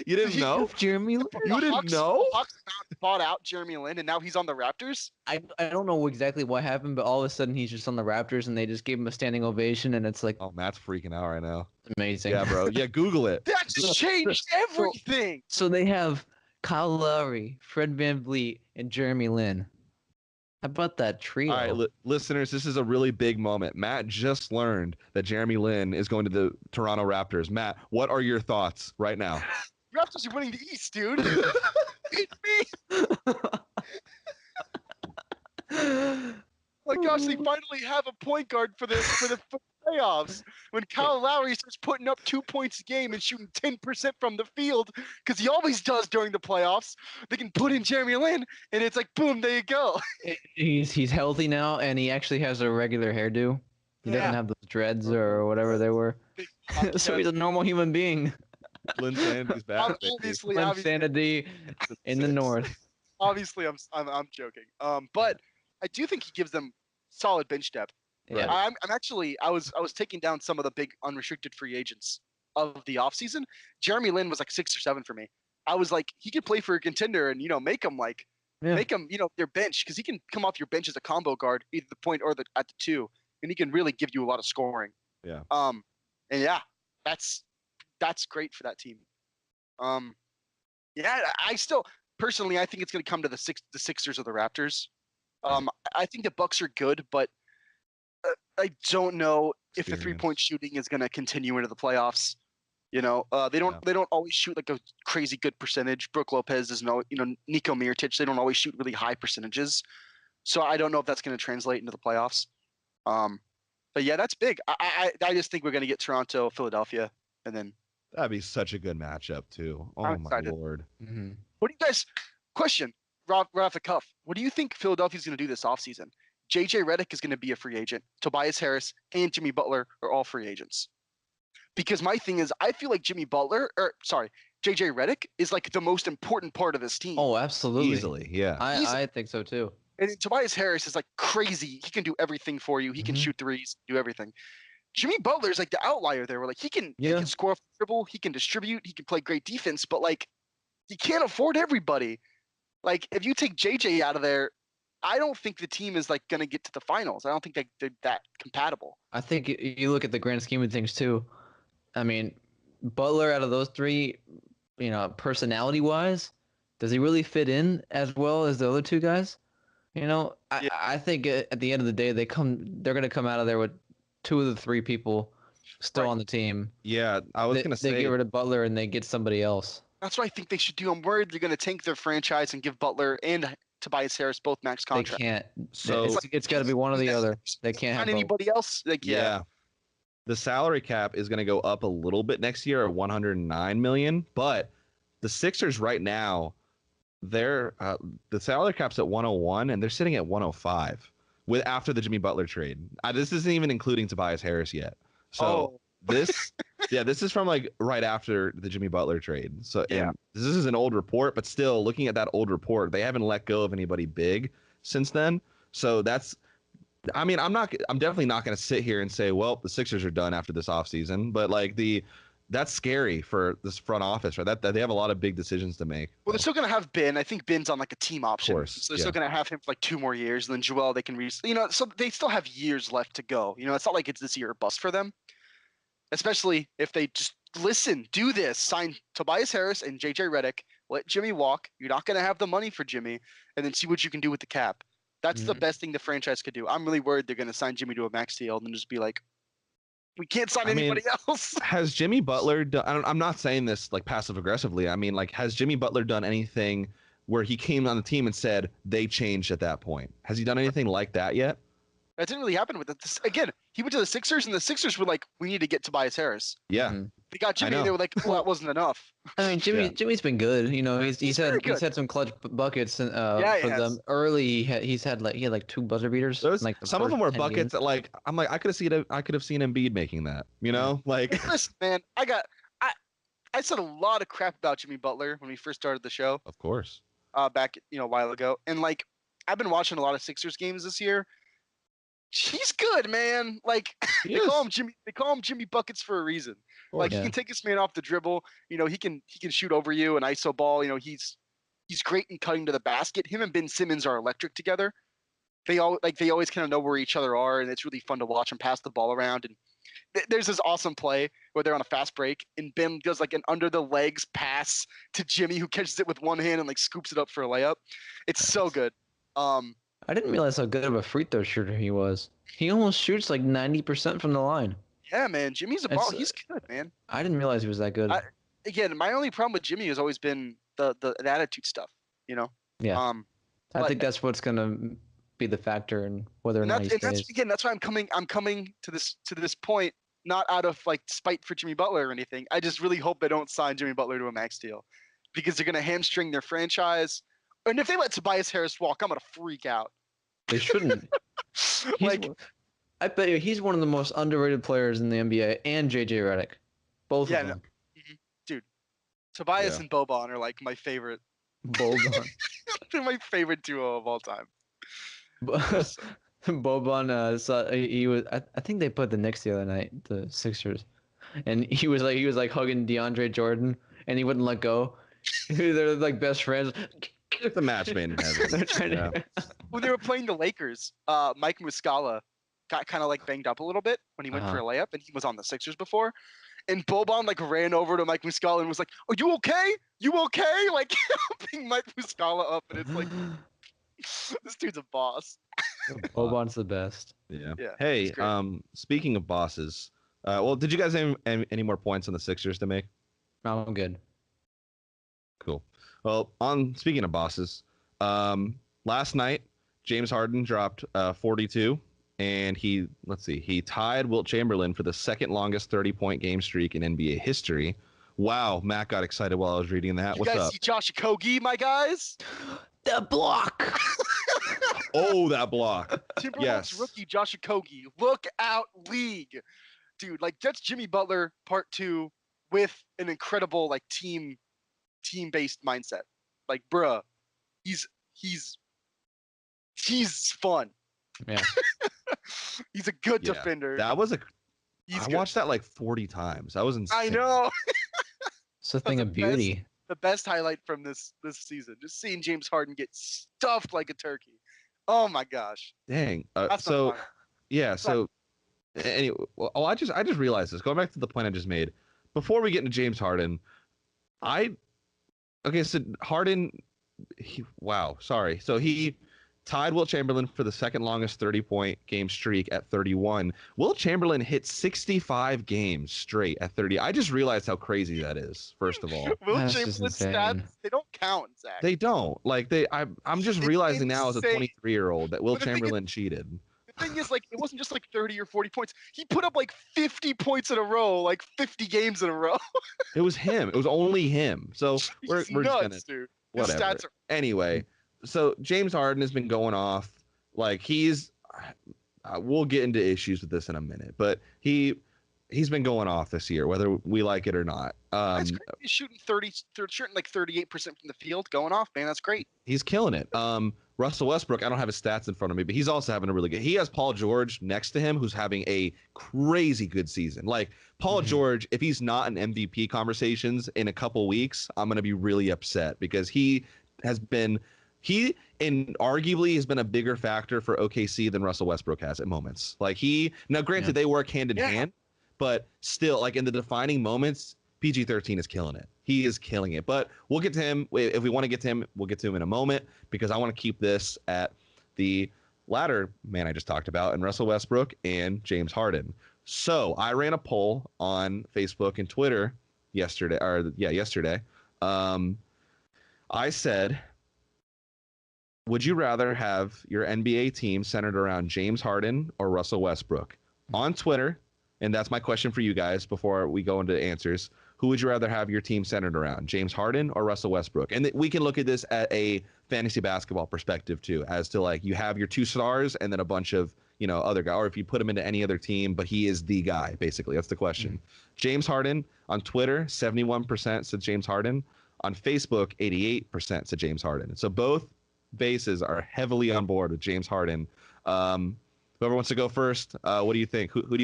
You didn't know? Jeremy Lin? You didn't know? The Hawks bought out Jeremy Lin, and now he's on the Raptors? I don't know exactly what happened, but all of a sudden he's just on the Raptors, and they just gave him a standing ovation, and it's like... Oh, Matt's freaking out right now. Amazing. Yeah, bro. Yeah, Google it. That just changed everything! So they have Kyle Lowry, Fred VanVleet, and Jeremy Lin. How about that trio? All right, listeners, this is a really big moment. Matt just learned that Jeremy Lin is going to the Toronto Raptors. Matt, what are your thoughts right now? Raptors are winning the East, dude. It's me. My gosh, they finally have a point guard for the playoffs. When Kyle Lowry starts putting up 2 points a game and shooting 10% from the field, because he always does during the playoffs, they can put in Jeremy Lin, and it's like, boom, there you go. He's healthy now, and he actually has a regular hairdo. He doesn't have those dreads or whatever they were. So he's a normal human being. Lin Sanity's back. Lin Sanity in the north. Obviously, I'm joking. But I do think he gives them solid bench depth. Yeah. I'm actually I was taking down some of the big unrestricted free agents of the offseason. Jeremy Lin was like 6 or 7 for me. I was like, he could play for a contender and make him their bench, because he can come off your bench as a combo guard, either the point or at the 2, and he can really give you a lot of scoring. Yeah. And yeah, that's great for that team. Yeah, I still personally I think it's going to come to the Sixers or the Raptors. I think the Bucks are good, but I don't know if the 3-point shooting is going to continue into the playoffs. They don't always shoot like a crazy good percentage. Brooke Lopez is Nico Mirotic. They don't always shoot really high percentages. So I don't know if that's going to translate into the playoffs. But yeah, that's big. I just think we're going to get Toronto, Philadelphia, and then That'd be such a good matchup too. Oh I'm my excited. lord. Mm-hmm. What do you guys? Question, right off the cuff. What do you think Philadelphia's going to do this offseason? JJ Redick is going to be a free agent. Tobias Harris and Jimmy Butler are all free agents. Because my thing is, I feel like JJ Redick is like the most important part of this team. Oh, absolutely. Easily, yeah. I think so too. And Tobias Harris is like crazy. He can do everything for you. He can shoot threes, do everything. Jimmy Butler is like the outlier there. Where like he can score off the dribble, he can distribute, he can play great defense, but like he can't afford everybody. Like if you take JJ out of there, I don't think the team is like going to get to the finals. I don't think they're that compatible. I think you look at the grand scheme of things too. I mean, Butler out of those three, personality-wise, does he really fit in as well as the other two guys? I think at the end of the day, they're going to come out of there with two of the three people still on the team. Yeah, I was going to say they get rid of Butler and they get somebody else. That's what I think they should do. I'm worried they're going to tank their franchise and give Butler and Tobias Harris both max contracts. They can't. So it's got to be one or the other. They can't have anybody else. Like yeah. The salary cap is going to go up a little bit next year at 109 million, but the Sixers right now, the salary cap's at 101 and they're sitting at 105 after the Jimmy Butler trade. This isn't even including Tobias Harris yet. So this is from like right after the Jimmy Butler trade. So and this is an old report, but still looking at that old report, they haven't let go of anybody big since then. So I'm definitely not going to sit here and say, well, the Sixers are done after this offseason, but like that's scary for this front office, right? That they have a lot of big decisions to make. Well, they're still going to have Ben. I think Ben's on like a team option. Of course, so they're still going to have him for like 2 more years, and then Joel they can so they still have years left to go. It's not like it's this year or bust for them. Especially if they just do this, sign Tobias Harris and JJ Redick, let Jimmy walk. You're not going to have the money for Jimmy, and then see what you can do with the cap. That's the best thing the franchise could do. I'm really worried they're going to sign Jimmy to a max deal and then just be like, we can't sign anybody else. Has Jimmy Butler done? I'm not saying this like passive aggressively. I mean, like, has Jimmy Butler done anything where he came on the team and said they changed at that point? Has he done anything like that yet? That didn't really happen with it. Again, he went to the Sixers, and the Sixers were like, we need to get Tobias Harris. Yeah. They got Jimmy, and they were like, well, that wasn't enough. I mean, Jimmy's been good. He's had some clutch buckets for them early. He had like 2 buzzer beaters. Some of them were buckets that like I'm like I could have seen Embiid making that. Like listen, man, I said a lot of crap about Jimmy Butler when we first started the show. Of course. Back a while ago, and like I've been watching a lot of Sixers games this year. He's good, man. Like they call him Jimmy Buckets for a reason. Like he can take his man off the dribble. He can shoot over you and ISO ball. He's great in cutting to the basket. Him and Ben Simmons are electric together. They always kind of know where each other are, and it's really fun to watch them pass the ball around. And there's this awesome play where they're on a fast break, and Ben does like an under the legs pass to Jimmy, who catches it with one hand and like scoops it up for a layup. It's so good. I didn't realize how good of a free throw shooter he was. He almost shoots like 90% from the line. Yeah, man. Jimmy's a ball. He's good, man. I didn't realize he was that good. Again, my only problem with Jimmy has always been the attitude stuff. Yeah. I think that's what's gonna be the factor in whether or not he stays. That's why I'm coming to this point, not out of like spite for Jimmy Butler or anything. I just really hope they don't sign Jimmy Butler to a max deal, because they're gonna hamstring their franchise. And if they let Tobias Harris walk, I'm gonna freak out. They shouldn't. I bet you he's one of the most underrated players in the NBA, and JJ Redick, both of them. Dude, Tobias and Boban are like my favorite. Boban. They're my favorite duo of all time. Boban, he was. I think they put the Knicks the other night, the Sixers, and he was like hugging DeAndre Jordan, and he wouldn't let go. They're like best friends. The match made in heaven. When they were playing the Lakers, Mike Muscala got kind of like banged up a little bit when he went for a layup, and he was on the Sixers before. And Boban like ran over to Mike Muscala and was like, "Are you okay? You okay?" Like helping Mike Muscala up, and it's like, this dude's a boss. Boban's the best. Yeah. Hey, speaking of bosses, Well, did you guys have any more points on the Sixers to make? No, I'm good. Cool. Well, speaking of bosses, last night James Harden dropped 42, and he tied Wilt Chamberlain for the second longest 30-point game streak in NBA history. Wow, Matt got excited while I was reading that. What's up? You guys see Josh Okogie, my guys? The block. Oh, that block. Timberwolves Yes. rookie Josh Okogie. Look out, league. Dude, like that's Jimmy Butler part 2 with an incredible like team-based mindset. Like, bruh, he's fun. Yeah. He's a good defender. That was I good. watched that like 40 times. That was insane. I know. It's a thing of beauty. The best highlight from this season. Just seeing James Harden get stuffed like a turkey. Oh my gosh. Dang. That's So not fun. yeah. So anyway, I just realized this. Going back to the point I just made before we get into James Harden, so Harden, So he tied Wilt Chamberlain for the second longest 30-point game streak at 31. Wilt Chamberlain hit 65 games straight at 30. I just realized how crazy that is, first of all. Wilt Chamberlain's stats, they don't count, Zach. They don't. Like I'm just realizing now as a 23-year-old that Wilt Chamberlain cheated. The thing is, like, it wasn't just like 30 or 40 points. He put up like 50 points in a row, like 50 games in a row. It was him. It was only him. So we're nuts, just gonna dude. whatever. His stats are Anyway, so James Harden has been going off. Like he's, we'll get into issues with this in a minute, but he's been going off this year, whether we like it or not. that's great. He's shooting like 38% from the field, going off, man. That's great. He's killing it. Russell Westbrook, I don't have his stats in front of me, but he's also having a really good. He has Paul George next to him, who's having a crazy good season. Like Paul George, if he's not in MVP conversations in a couple weeks, I'm gonna be really upset because he arguably has been a bigger factor for OKC than Russell Westbrook has at moments. Like granted they work hand in hand, but still, like in the defining moments, PG-13 is killing it. He is killing it. But we'll get to him. If we want to get to him, we'll get to him in a moment because I want to keep this at the latter man I just talked about, and Russell Westbrook and James Harden. So I ran a poll on Facebook and Twitter yesterday. I said, would you rather have your NBA team centered around James Harden or Russell Westbrook? On Twitter, and that's my question for you guys before we go into answers, who would you rather have your team centered around, James Harden or Russell Westbrook? And we can look at this at a fantasy basketball perspective too, as to like you have your two stars and then a bunch of other guys, or if you put him into any other team, but he is the guy, basically. That's the question. James Harden on Twitter, 71% said James Harden. On Facebook, 88% said James Harden. So both bases are heavily on board with James Harden. Whoever wants to go first, what do you think? Who would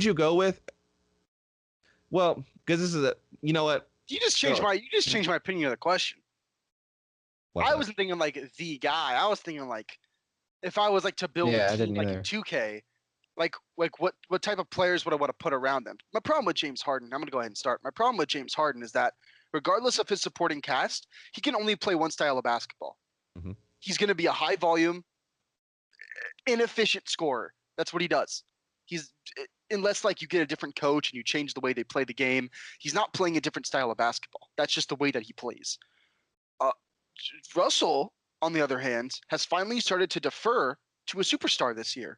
you go with? Well, because this is you know what? You just changed my opinion of the question. I wasn't thinking like the guy. I was thinking like if I was like to build a team like in 2K, like what type of players would I want to put around them? My problem with James Harden, I'm gonna go ahead and start. My problem with James Harden is that regardless of his supporting cast, he can only play one style of basketball. Mm-hmm. He's gonna be a high volume, inefficient scorer. That's what he does. Unless like you get a different coach and you change the way they play the game, he's not playing a different style of basketball. That's just the way that he plays. Russell, on the other hand, has finally started to defer to a superstar this year.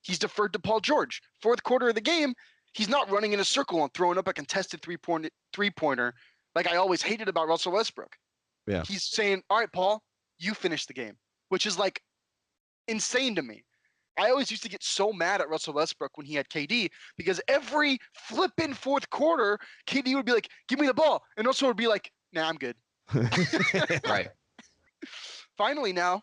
He's deferred to Paul George. Fourth quarter of the game, he's not running in a circle and throwing up a contested three-pointer like I always hated about Russell Westbrook. Yeah. He's saying, all right, Paul, you finish the game, which is like insane to me. I always used to get so mad at Russell Westbrook when he had KD because every flipping fourth quarter, KD would be like, give me the ball. And Russell would be like, nah, I'm good. Right. Finally now,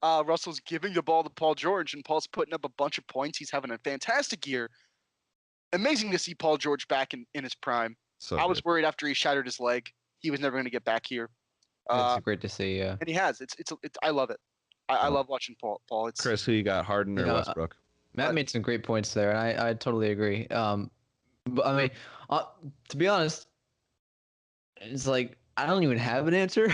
Russell's giving the ball to Paul George, and Paul's putting up a bunch of points. He's having a fantastic year. Amazing to see Paul George back in his prime. So I was worried after he shattered his leg. He was never going to get back here. It's great to see, yeah. And he has. It's I love it. I love watching Paul. It's Chris, who you got, Harden or Westbrook? Matt made some great points there, and I totally agree. But I mean, to be honest, it's like I don't even have an answer.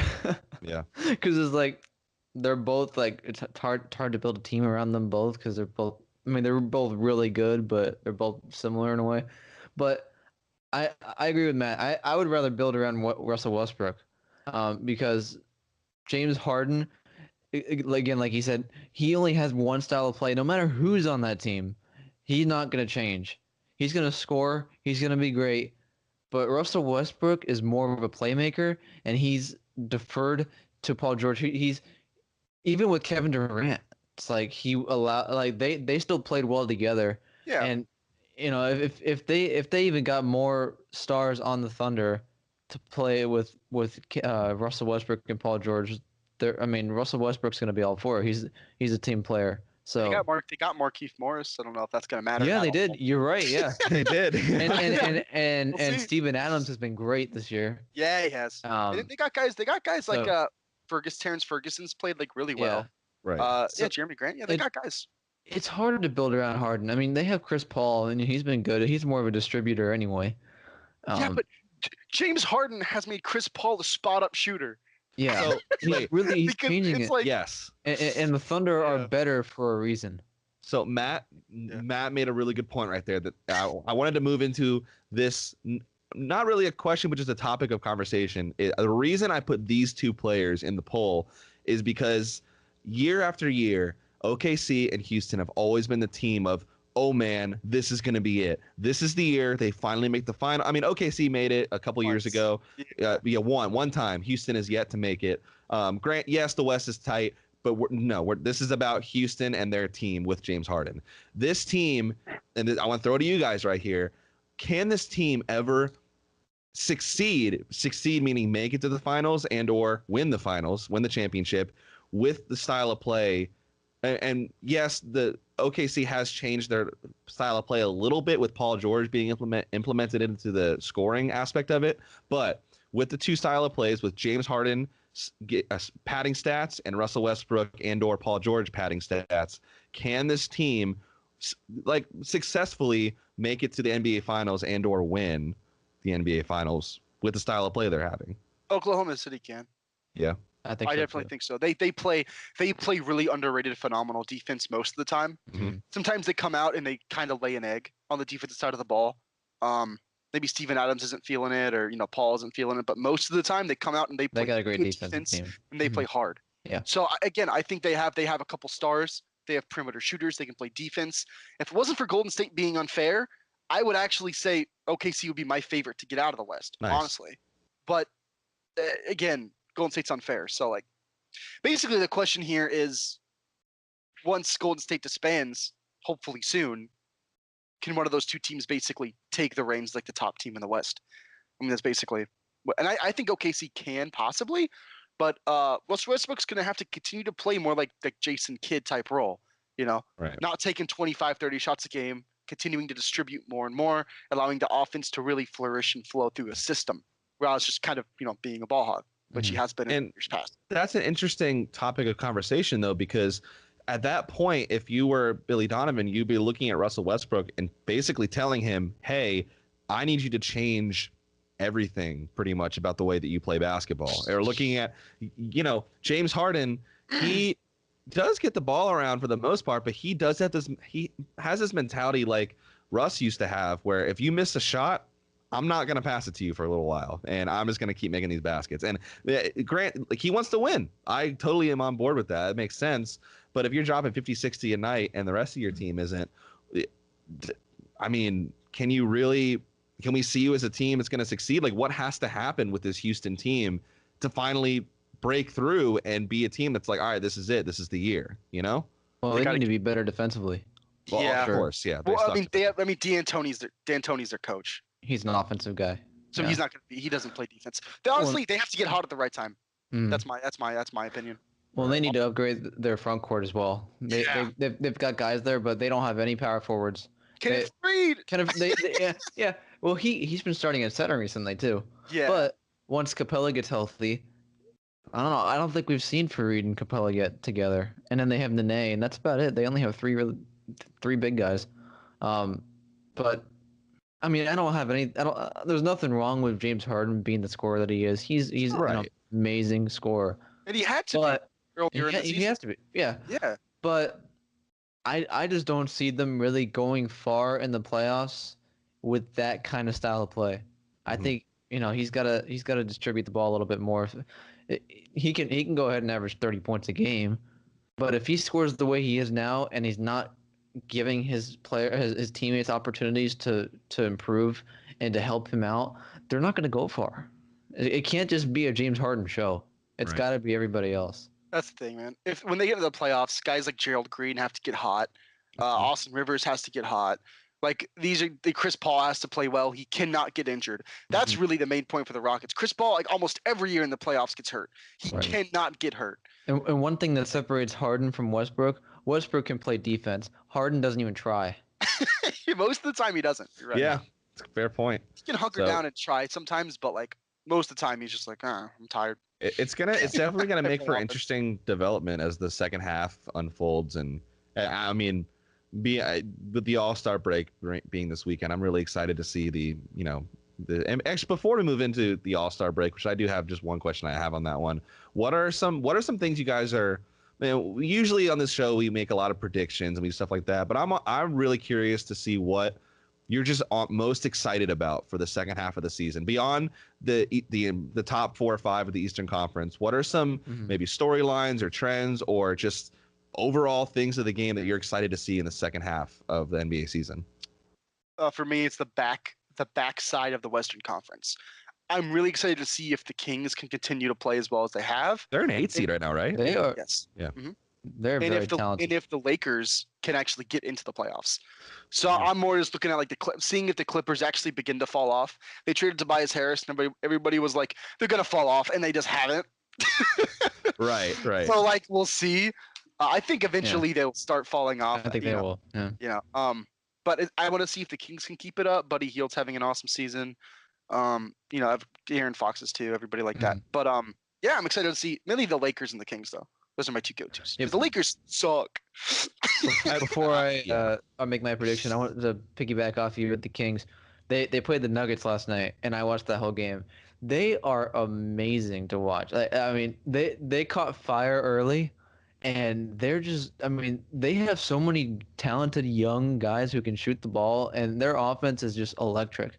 Yeah. Because it's like they're both like it's hard to build a team around them both because they're both I mean, they're both really good, but they're both similar in a way. But I agree with Matt. I would rather build around Russell Westbrook, because James Harden, again, like he said, he only has one style of play. No matter who's on that team, he's not gonna change. He's gonna score. He's gonna be great. But Russell Westbrook is more of a playmaker, and he's deferred to Paul George. He's even with Kevin Durant. It's like they still played well together. Yeah. And if they even got more stars on the Thunder to play with Russell Westbrook and Paul George, Russell Westbrook's going to be all for it. He's a team player. So they got Markieff Morris. I don't know if that's going to matter. Yeah, they did. You're right. Yeah, they did. and We'll see. Steven Adams has been great this year. Yeah, he has. They got guys. Like Terrence Ferguson's played like really well. Right. Jeremy Grant. Yeah, they got guys. It's harder to build around Harden. I mean, they have Chris Paul, and he's been good. He's more of a distributor anyway. But James Harden has made Chris Paul a spot-up shooter. Yeah, so, he's changing it. Like, yes, and the Thunder are better for a reason. So Matt made a really good point right there. That I wanted to move into this. Not really a question, but just a topic of conversation. The reason I put these two players in the poll is because year after year, OKC and Houston have always been the team of, oh man, this is going to be it. This is the year they finally make the final. I mean, OKC made it a couple years ago. One time. Houston has yet to make it. Grant, yes, the West is tight, but this is about Houston and their team with James Harden. This team, and I want to throw it to you guys right here. Can this team ever succeed meaning make it to the finals and or win the championship with the style of play? And yes, the OKC has changed their style of play a little bit with Paul George being implemented into the scoring aspect of it. But with the two style of plays, with James Harden padding stats and Russell Westbrook and or Paul George padding stats, can this team successfully make it to the NBA Finals and or win the NBA Finals with the style of play they're having? Oklahoma City can. Yeah. I definitely think so. They play really underrated, phenomenal defense most of the time. Mm-hmm. Sometimes they come out and they kind of lay an egg on the defensive side of the ball. Maybe Steven Adams isn't feeling it, or Paul isn't feeling it, but most of the time they come out and they play got a great defense team. and they play hard. Yeah. So again, I think they have a couple stars. They have perimeter shooters. They can play defense. If it wasn't for Golden State being unfair, I would actually say OKC would be my favorite to get out of the West, honestly. But again, Golden State's unfair. So basically the question here is, once Golden State disbands, hopefully soon, can one of those two teams basically take the reins like the top team in the West? I mean, that's basically, and I think OKC can possibly, but Russell Westbrook's going to have to continue to play more like the Jason Kidd type role, right. Not taking 25, 30 shots a game, continuing to distribute more and more, allowing the offense to really flourish and flow through a system, whereas just kind of, being a ball hog, which he has been in years past. That's an interesting topic of conversation, though, because at that point, if you were Billy Donovan, you'd be looking at Russell Westbrook and basically telling him, hey, I need you to change everything pretty much about the way that you play basketball. Or looking at, James Harden, he does get the ball around for the most part, but he has this mentality like Russ used to have, where if you miss a shot, I'm not going to pass it to you for a little while, and I'm just going to keep making these baskets. And Grant, he wants to win. I totally am on board with that. It makes sense. But if you're dropping 50, 60 a night and the rest of your team isn't, I mean, can we see you as a team that's going to succeed? What has to happen with this Houston team to finally break through and be a team that's all right, this is it. This is the year, Well, they need to be better defensively. Well, of course, yeah. Well, D'Antoni's their coach. He's an offensive guy, so he's not going to be. He doesn't play defense. They have to get hot at the right time. That's my opinion. Well, they need to upgrade their front court as well. They've got guys there, but they don't have any power forwards. Kenneth Faried. Yeah. Well, he's been starting at center recently too. Yeah. But once Capella gets healthy, I don't know. I don't think we've seen Faried and Capella yet together. And then they have Nene, and that's about it. They only have three big guys. But I mean, there's nothing wrong with James Harden being the scorer that he is. He's an amazing scorer. And he had to be earlier in the season. He has to be. Yeah. Yeah. But I just don't see them really going far in the playoffs with that kind of style of play. I Mhm. think he's gotta distribute the ball a little bit more. He can go ahead and average 30 points a game, but if he scores the way he is now and he's not giving his teammates opportunities to improve and to help him out, they're not going to go far. It can't just be a James Harden show. It's Right. got to be everybody else. That's the thing, man. If when they get into the playoffs, guys like Gerald Green have to get hot. Austin Rivers has to get hot. Like Chris Paul has to play well. He cannot get injured. That's really the main point for the Rockets. Chris Paul, like almost every year in the playoffs, gets hurt. He Right. cannot get hurt. And one thing that separates Harden from Westbrook can play defense. Harden doesn't even try. Most of the time, he doesn't. You're right. Yeah, it's a fair point. He can hunker down and try sometimes, but like most of the time, he's just like, I'm tired. It's definitely gonna make for Offense. interesting development as the second half unfolds, and I mean, with the All-Star break being this weekend, I'm really excited to see and actually before we move into the All-Star break, which I do have just one question I have on that one. What are some things you guys are? Usually on this show we make a lot of predictions and stuff like that, but I'm really curious to see what you're just most excited about for the second half of the season beyond the top 4 or 5 of the Eastern Conference. What are some maybe storylines or trends or just overall things of the game that you're excited to see in the second half of the NBA season? For me, it's the back side of the Western Conference. I'm really excited to see if the Kings can continue to play as well as they have. They're an 8 seed right now, right? They are. Yes. Yeah. They're very talented. And if the Lakers can actually get into the playoffs. So I'm more just looking at like seeing if the Clippers actually begin to fall off. They traded Tobias Harris, and everybody was like, they're gonna fall off, and they just haven't. Right. So like we'll see. I think eventually they'll start falling off. I think they will. Yeah. But I want to see if the Kings can keep it up. Buddy Hield's having an awesome season. Aaron Fox is too. Everybody like that. But yeah, I'm excited to see mainly the Lakers and the Kings though. Those are my two go-tos. Yeah, The Lakers suck. Before I make my prediction, I want to piggyback off you with the Kings. They played the Nuggets last night, and I watched that whole game. They are amazing to watch. I mean, they caught fire early, and they're just. I mean, they have so many talented young guys who can shoot the ball, and their offense is just electric.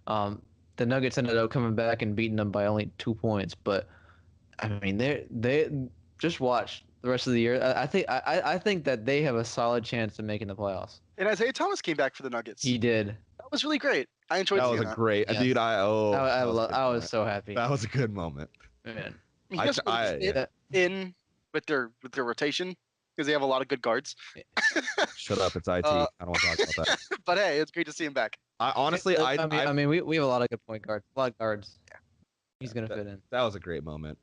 The Nuggets ended up coming back and beating them by only 2 points, but I mean, they just watch the rest of the year. I think that they have a solid chance of making the playoffs. And Isaiah Thomas came back for the Nuggets. He did. That was really great. I enjoyed That seeing was a great Yes. dude. I was so happy. That was a good moment. Man. You guys in with their rotation because they have a lot of good guards. Shut up, it's IT. I don't want to talk about that. But hey, it's great to see him back. I mean, we have a lot of good point guards. A lot of guards. Yeah. He's gonna fit in. That was a great moment.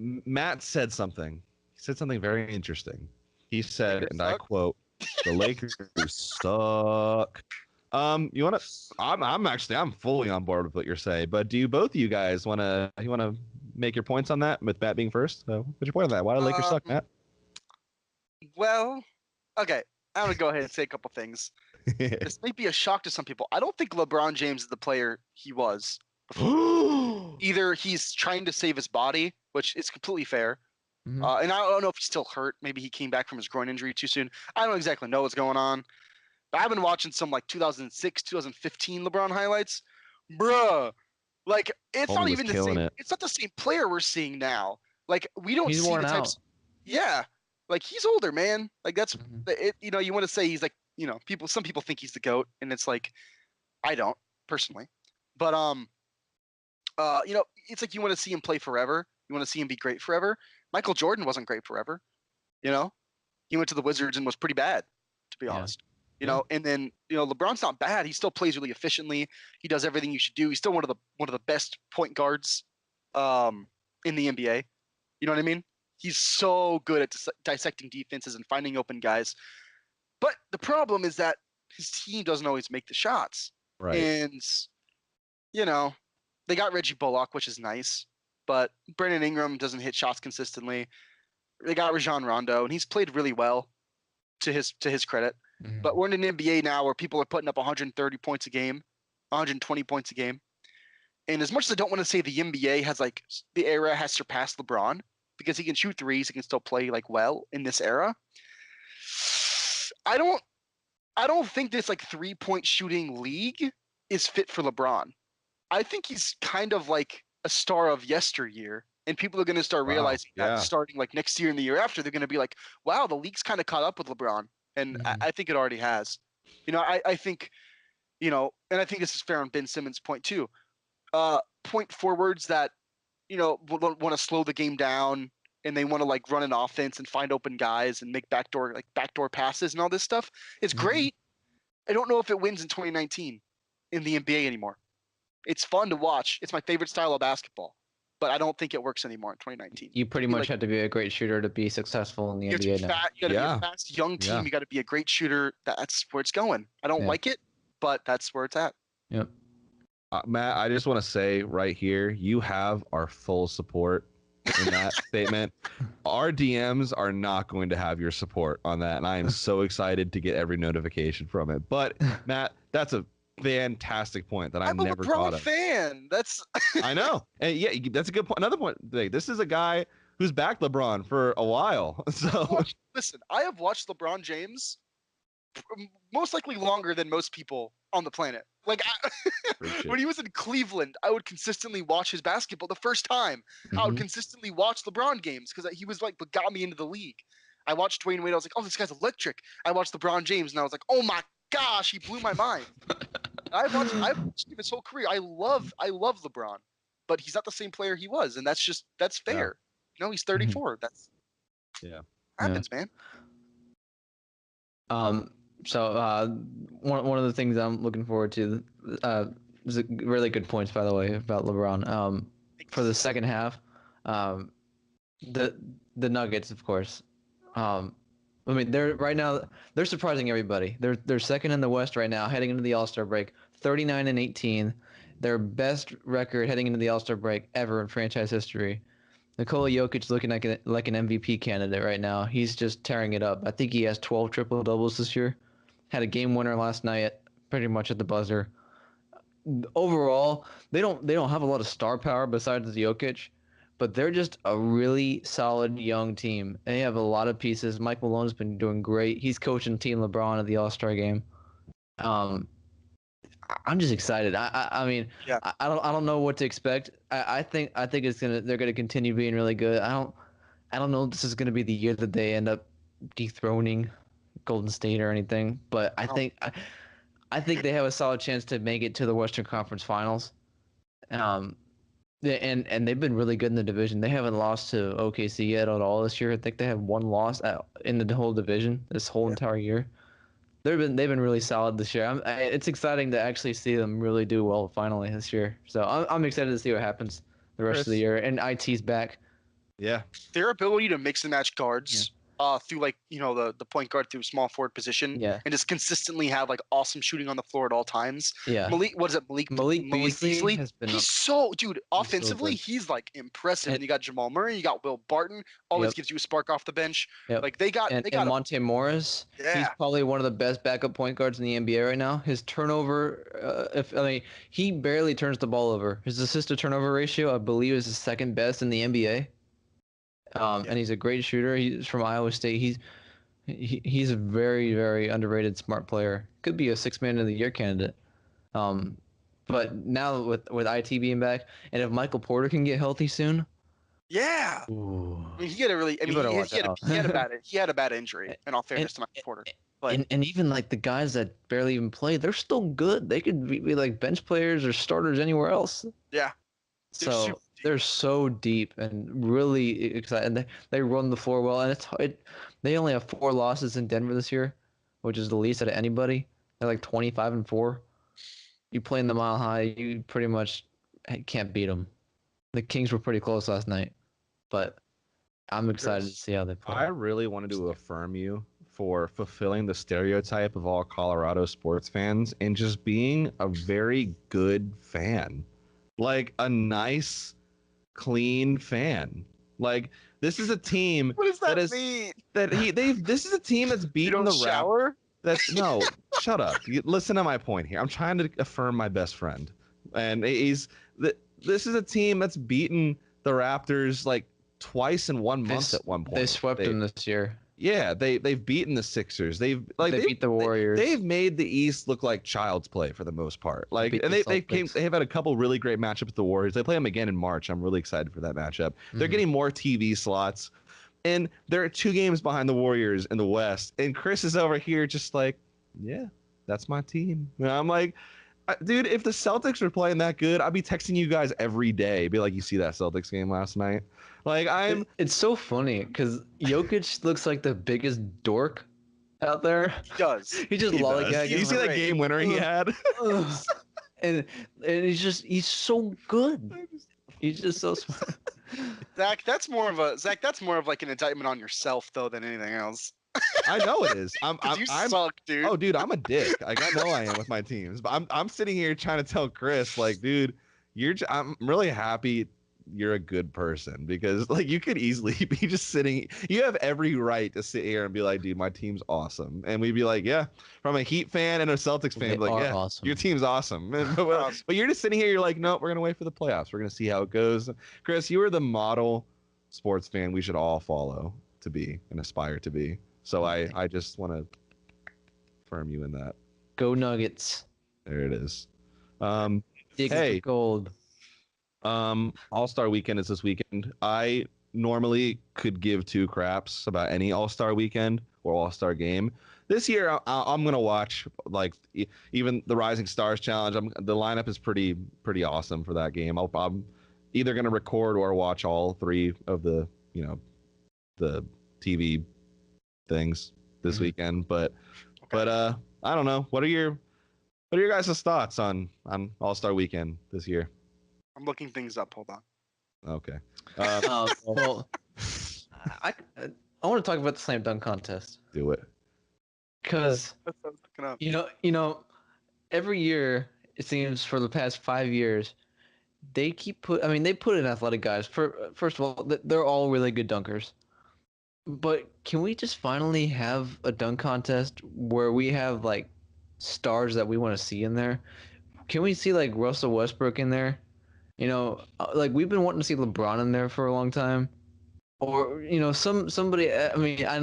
Matt said something. He said something very interesting. He said, and I quote, "The Lakers suck." You want to? I'm fully on board with what you're saying. But do both of you guys want to make your points on that? With Matt being first, what's your point on that? Why do the Lakers suck, Matt? Well, okay. I'm gonna go ahead and say a couple things. This may be a shock to some people. I don't think LeBron James is the player he was before. Either he's trying to save his body, which is completely fair. And I don't know if he's still hurt. Maybe he came back from his groin injury too soon. I don't exactly know what's going on. But I've been watching some like 2006, 2015 LeBron highlights. Bruh. Like, it's not even the same. It's not the same player we're seeing now. Like, we don't see the types. Yeah. Like, he's older, man. Like, that's it. You want to say he's like, some people think he's the GOAT, and it's like, I don't personally. But it's like you want to see him play forever. You want to see him be great forever. Michael Jordan wasn't great forever. He went to the Wizards and was pretty bad, to be honest. And then LeBron's not bad. He still plays really efficiently. He does everything you should do. He's still one of the best point guards in the NBA. You know what I mean? He's so good at dissecting defenses and finding open guys. But the problem is that his team doesn't always make the shots. Right. And they got Reggie Bullock, which is nice, but Brandon Ingram doesn't hit shots consistently. They got Rajon Rondo, and he's played really well to his credit. But we're in an NBA now where people are putting up 130 points a game, 120 points a game. And as much as I don't want to say the NBA the era has surpassed LeBron because he can shoot threes, he can still play well in this era. I don't think this like 3-point shooting league is fit for LeBron. I think he's kind of like a star of yesteryear, and people are going to start realizing that starting like next year and the year after, they're going to be like, wow, the league's kind of caught up with LeBron. And I think it already has. I think, and I think this is fair on Ben Simmons' point too. Point forwards that, want to slow the game down and they want to like run an offense and find open guys and make backdoor passes and all this stuff. It's great. I don't know if it wins in 2019 in the NBA anymore. It's fun to watch. It's my favorite style of basketball, but I don't think it works anymore in 2019. You pretty much have to be a great shooter to be successful in the NBA now. You got to be a fast, young team. You got to be a great shooter. That's where it's going. I don't like it, but that's where it's at. Yep. Matt, I just want to say right here, you have our full support in that statement. Our DMs are not going to have your support on that, and I am so excited to get every notification from it. But Matt, that's a fantastic point that I never thought of. I'm a fan. That's I know, and yeah, that's a good point. Another point. This is a guy who's backed LeBron for a while. So listen, I have watched LeBron James most likely longer than most people on the planet. Like when he was in Cleveland, I would consistently watch his basketball. The first time, I would consistently watch LeBron games because he was like what got me into the league. I watched Dwayne Wade. I was like, oh, this guy's electric. I watched LeBron James, and I was like, oh my gosh, he blew my mind. I've watched him his whole career. I love LeBron, but he's not the same player he was, and that's fair. He's 34. That's happens, man. So one of the things I'm looking forward to is really good points, by the way, about LeBron. For the second half, the Nuggets, of course. They're surprising everybody. They're second in the West right now, heading into the All-Star break, 39-18, their best record heading into the All-Star break ever in franchise history. Nikola Jokic looking like an MVP candidate right now. He's just tearing it up. I think he has 12 triple doubles this year. Had a game winner last night, pretty much at the buzzer. Overall, they don't have a lot of star power besides Jokic, but they're just a really solid young team. They have a lot of pieces. Mike Malone's been doing great. He's coaching Team LeBron at the All-Star game. I'm just excited. I don't know what to expect. I think they're gonna continue being really good. I don't know if this is gonna be the year that they end up dethroning Golden State or anything, but I think they have a solid chance to make it to the Western Conference Finals. And they've been really good in the division. They haven't lost to OKC yet at all this year. I think they have one loss in the whole division this whole entire year. They've been really solid this year. It's exciting to actually see them really do well finally this year. So I'm excited to see what happens the rest of the year. And IT's back. Yeah, their ability to mix and match guards. Through the point guard through small forward position, and just consistently have like awesome shooting on the floor at all times. Yeah, Malik Beasley has been. Offensively, he's like impressive. And you got Jamal Murray, you got Will Barton, always gives you a spark off the bench. Yep. Like they got Monte Morris. Yeah. He's probably one of the best backup point guards in the NBA right now. His turnover, he barely turns the ball over. His assist to turnover ratio, I believe, is the second best in the NBA. And he's a great shooter. He's from Iowa State. He's a very, very underrated smart player. Could be a six-man of the year candidate. But now with IT being back, and if Michael Porter can get healthy soon, he had a bad injury. In all fairness to Michael Porter, but and even like the guys that barely even play, they're still good. They could be like bench players or starters anywhere else. Yeah. So they're so deep and really excited. And they run the floor well. And they only have 4 losses in Denver this year, which is the least out of anybody. They're like 25-4. You play in the Mile High, you pretty much can't beat them. The Kings were pretty close last night, but I'm excited to see how they play. I really wanted to affirm you for fulfilling the stereotype of all Colorado sports fans and just being a very good fan. Like a nice, clean fan. Like this is a team. What does that mean? This is a team that's beaten the shower. No, shut up. Listen to my point here. I'm trying to affirm my best friend, and this is a team that's beaten the Raptors like twice in 1 month at one point. They swept them this year. Yeah, they've beaten the Sixers. They beat the Warriors. They've made the East look like child's play for the most part. Like, and they've had a couple really great matchups with the Warriors. They play them again in March. I'm really excited for that matchup. They're getting more TV slots, and they're 2 games behind the Warriors in the West. And Chris is over here just like, yeah, that's my team. And I'm like, dude, if the Celtics were playing that good, I'd be texting you guys every day. Be like, you see that Celtics game last night? Like, It's so funny because Jokic looks like the biggest dork out there. He does. He just lollygagging. You see that game winner he had? and he's so good. He's just so smart. Zach, that's more of like an indictment on yourself though than anything else. I know it is. I'm suck, dude. Oh, dude, I'm a dick. Like, I know I am with my teams, but I'm sitting here trying to tell Chris, like, dude, I'm really happy you're a good person, because like you could easily be just sitting. You have every right to sit here and be like, dude, my team's awesome, and we'd be like, yeah, from a Heat fan and a Celtics fan, like, yeah, awesome. Your team's awesome. But you're just sitting here. You're like, no, we're gonna wait for the playoffs. We're gonna see how it goes. Chris, you are the model sports fan we should all follow to be and aspire to be. So I just want to affirm you in that. Go Nuggets. There it is. Hey, gold. All-Star Weekend is this weekend. I normally could give 2 craps about any All-Star Weekend or All-Star game. This year, I'm gonna watch like even the Rising Stars Challenge. The lineup is pretty awesome for that game. I'm either gonna record or watch all 3 of the the TV things this weekend. But I don't know. What are your guys' thoughts on All-Star Weekend this year? I'm looking things up. Hold on. Okay. Well, I want to talk about the slam dunk contest. Do it. Because every year it seems for the past 5 years, they put in athletic guys. First of all, they're all really good dunkers. But can we just finally have a dunk contest where we have like stars that we want to see in there? Can we see like Russell Westbrook in there? Like we've been wanting to see LeBron in there for a long time, or somebody. I mean, I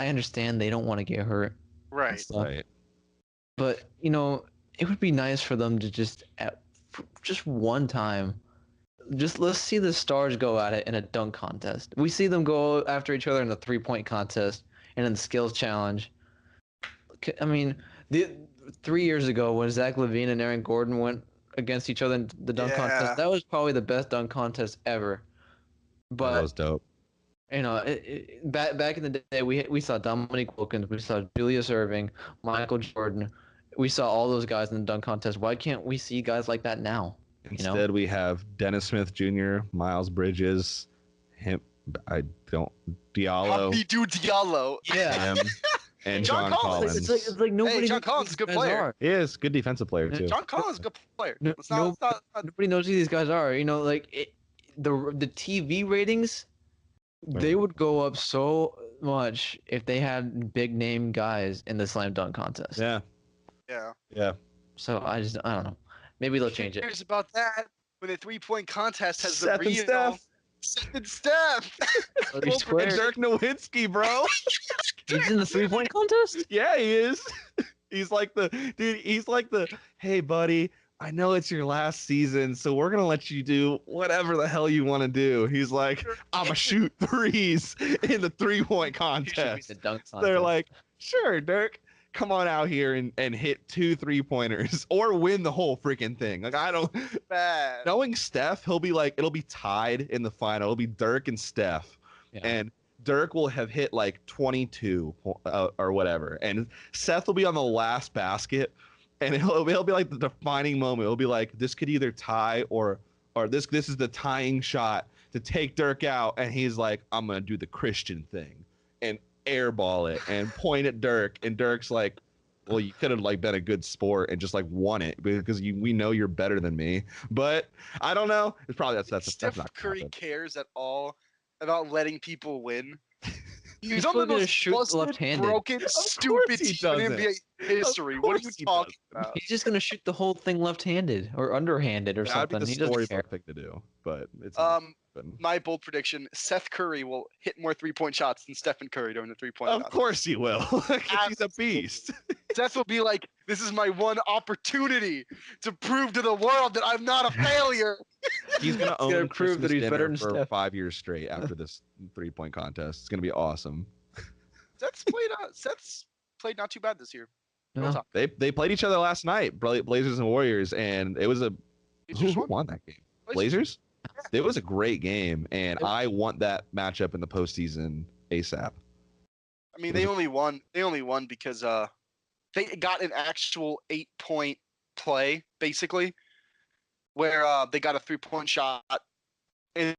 understand they don't want to get hurt, right? Right. But it would be nice for them to just one time, let's see the stars go at it in a dunk contest. We see them go after each other in the 3-point contest and in the skills challenge. I mean, 3 years ago when Zach LaVine and Aaron Gordon went against each other in the dunk contest, that was probably the best dunk contest ever. But that was dope. Back in the day, we saw Dominique Wilkins, we saw Julius Erving, Michael Jordan, we saw all those guys in the dunk contest. Why can't we see guys like that now? Instead, we have Dennis Smith Jr., Miles Bridges, Diallo. Diallo. Yeah. And John Collins. It's like nobody. Hey, John Collins is a good player. He is good defensive player too. John Collins is a good player. Nobody knows who these guys are. The TV ratings, they would go up so much if they had big name guys in the slam dunk contest. Yeah. So I don't know. Maybe they'll change it. Cares about that when the 3-point contest has Seth the and Steph. Seth and Steph. And Dirk Nowitzki, bro. He's in the 3-point contest? Yeah, he is. He's like the hey buddy, I know it's your last season, so we're gonna let you do whatever the hell you want to do. He's like, I'ma shoot threes in the 3-point contest. The dunk contest. They're like, sure, Dirk, come on out here and hit 2 3-pointers or win the whole freaking thing. Like, I don't. Bad. Knowing Steph, he'll be like, it'll be tied in the final. It'll be Dirk and Steph, and Dirk will have hit like 22 or whatever, and Seth will be on the last basket, and it'll be like the defining moment. It'll be like, this could either tie or this is the tying shot to take Dirk out, and he's like, I'm gonna do the Christian thing and airball it and point at Dirk, and Dirk's like, well, you could have like been a good sport and just like won it because we know you're better than me. But I don't know. It's probably that's Steph not Curry cares at all about letting people win. He's only going to shoot left-handed. Broken, stupid team in NBA history. What are you talking about? He's just going to shoot the whole thing left-handed or underhanded or something. That'd be the story thing to do, but it's My bold prediction: Seth Curry will hit more 3-point shots than Stephen Curry during the 3-point. Of course he will. He's a beast. Seth will be like, "This is my one opportunity to prove to the world that I'm not a failure." He's gonna own prove that he's better than for Steph. 5 years straight after this 3-point contest. It's gonna be awesome. Seth's played not too bad this year. No. They played each other last night, Blazers and Warriors, and it was who won that game? Blazers. It was a great game, and I want that matchup in the postseason ASAP. I mean, they only won because they got an actual 8-point play, basically, where they got a 3-point shot, and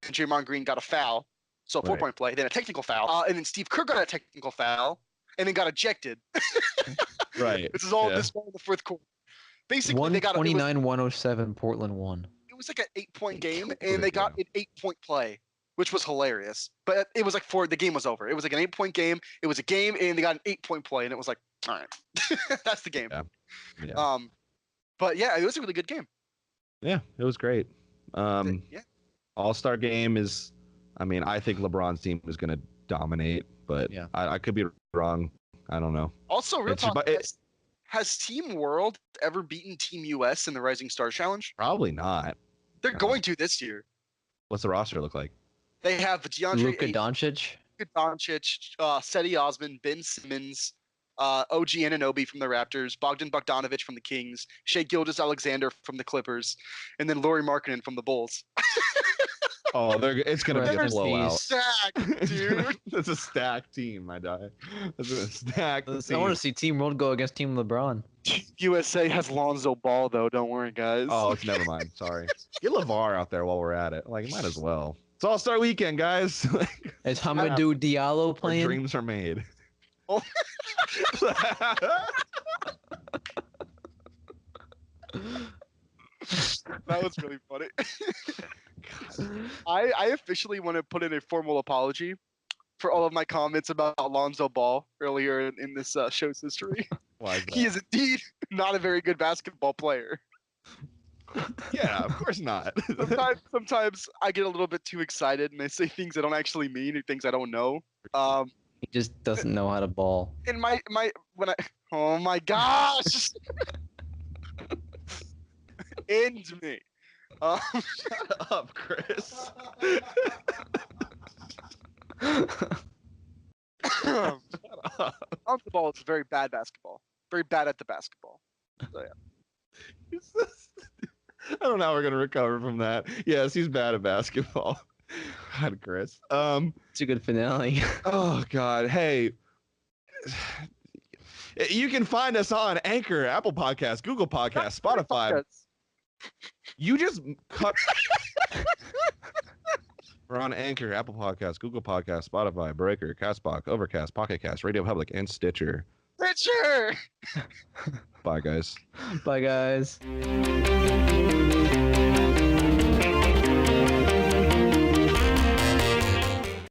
Draymond Green got a foul, so a 4-point play, then a technical foul, and then Steve Kerr got a technical foul, and then got ejected. Right. This is all this in the fourth quarter. Basically, they got 129-107. Portland won. It was like an 8-point game, and they got an 8-point play, which was hilarious. But it was like the game was over. It was like an 8-point game. It was a game, and they got an 8-point play, and it was like, all right, that's the game. Yeah. But yeah, it was a really good game. Yeah, it was great. All-Star game is, I mean, I think LeBron's team is going to dominate, but I could be wrong. I don't know. Also, real talk, has Team World ever beaten Team US in the Rising Stars Challenge? Probably not. They're going to this year. What's the roster look like? They have DeAndre Luka Doncic, Cedi Osman, Ben Simmons, OG Anunoby from the Raptors, Bogdan Bogdanovic from the Kings, Shai Gilgeous-Alexander from the Clippers, and then Lauri Markkanen from the Bulls. Oh, it's going to be a blowout. Stacked, dude. That's a stacked team, my guy. That's a stacked team. I want to see Team World go against Team LeBron. USA has Lonzo Ball, though. Don't worry, guys. Oh, never mind. Sorry. Get LeVar out there while we're at it. Like, might as well. It's All-Star Weekend, guys. Is Hamidou Diallo playing? Our dreams are made. Oh. That was really funny. I officially want to put in a formal apology for all of my comments about Lonzo Ball earlier in this show's history. Why is that? He is indeed not a very good basketball player. Yeah, of course not. Sometimes I get a little bit too excited and I say things I don't actually mean or things I don't know. He just doesn't know how to ball. In oh my gosh! End me. Shut up, Chris. Shut up. Lonzo Ball is very bad basketball. Very bad at the basketball. So yeah. I don't know how we're gonna recover from that. Yes, he's bad at basketball. God, Chris. It's a good finale. Oh God. Hey. You can find us on Anchor, Apple Podcasts, Google Podcasts, Spotify. You just cut. We're on Anchor, Apple Podcasts, Google Podcasts, Spotify, Breaker, Castbox, Overcast, Pocket Cast, Radio Public, and Stitcher. Stitcher! Bye, guys. Bye, guys.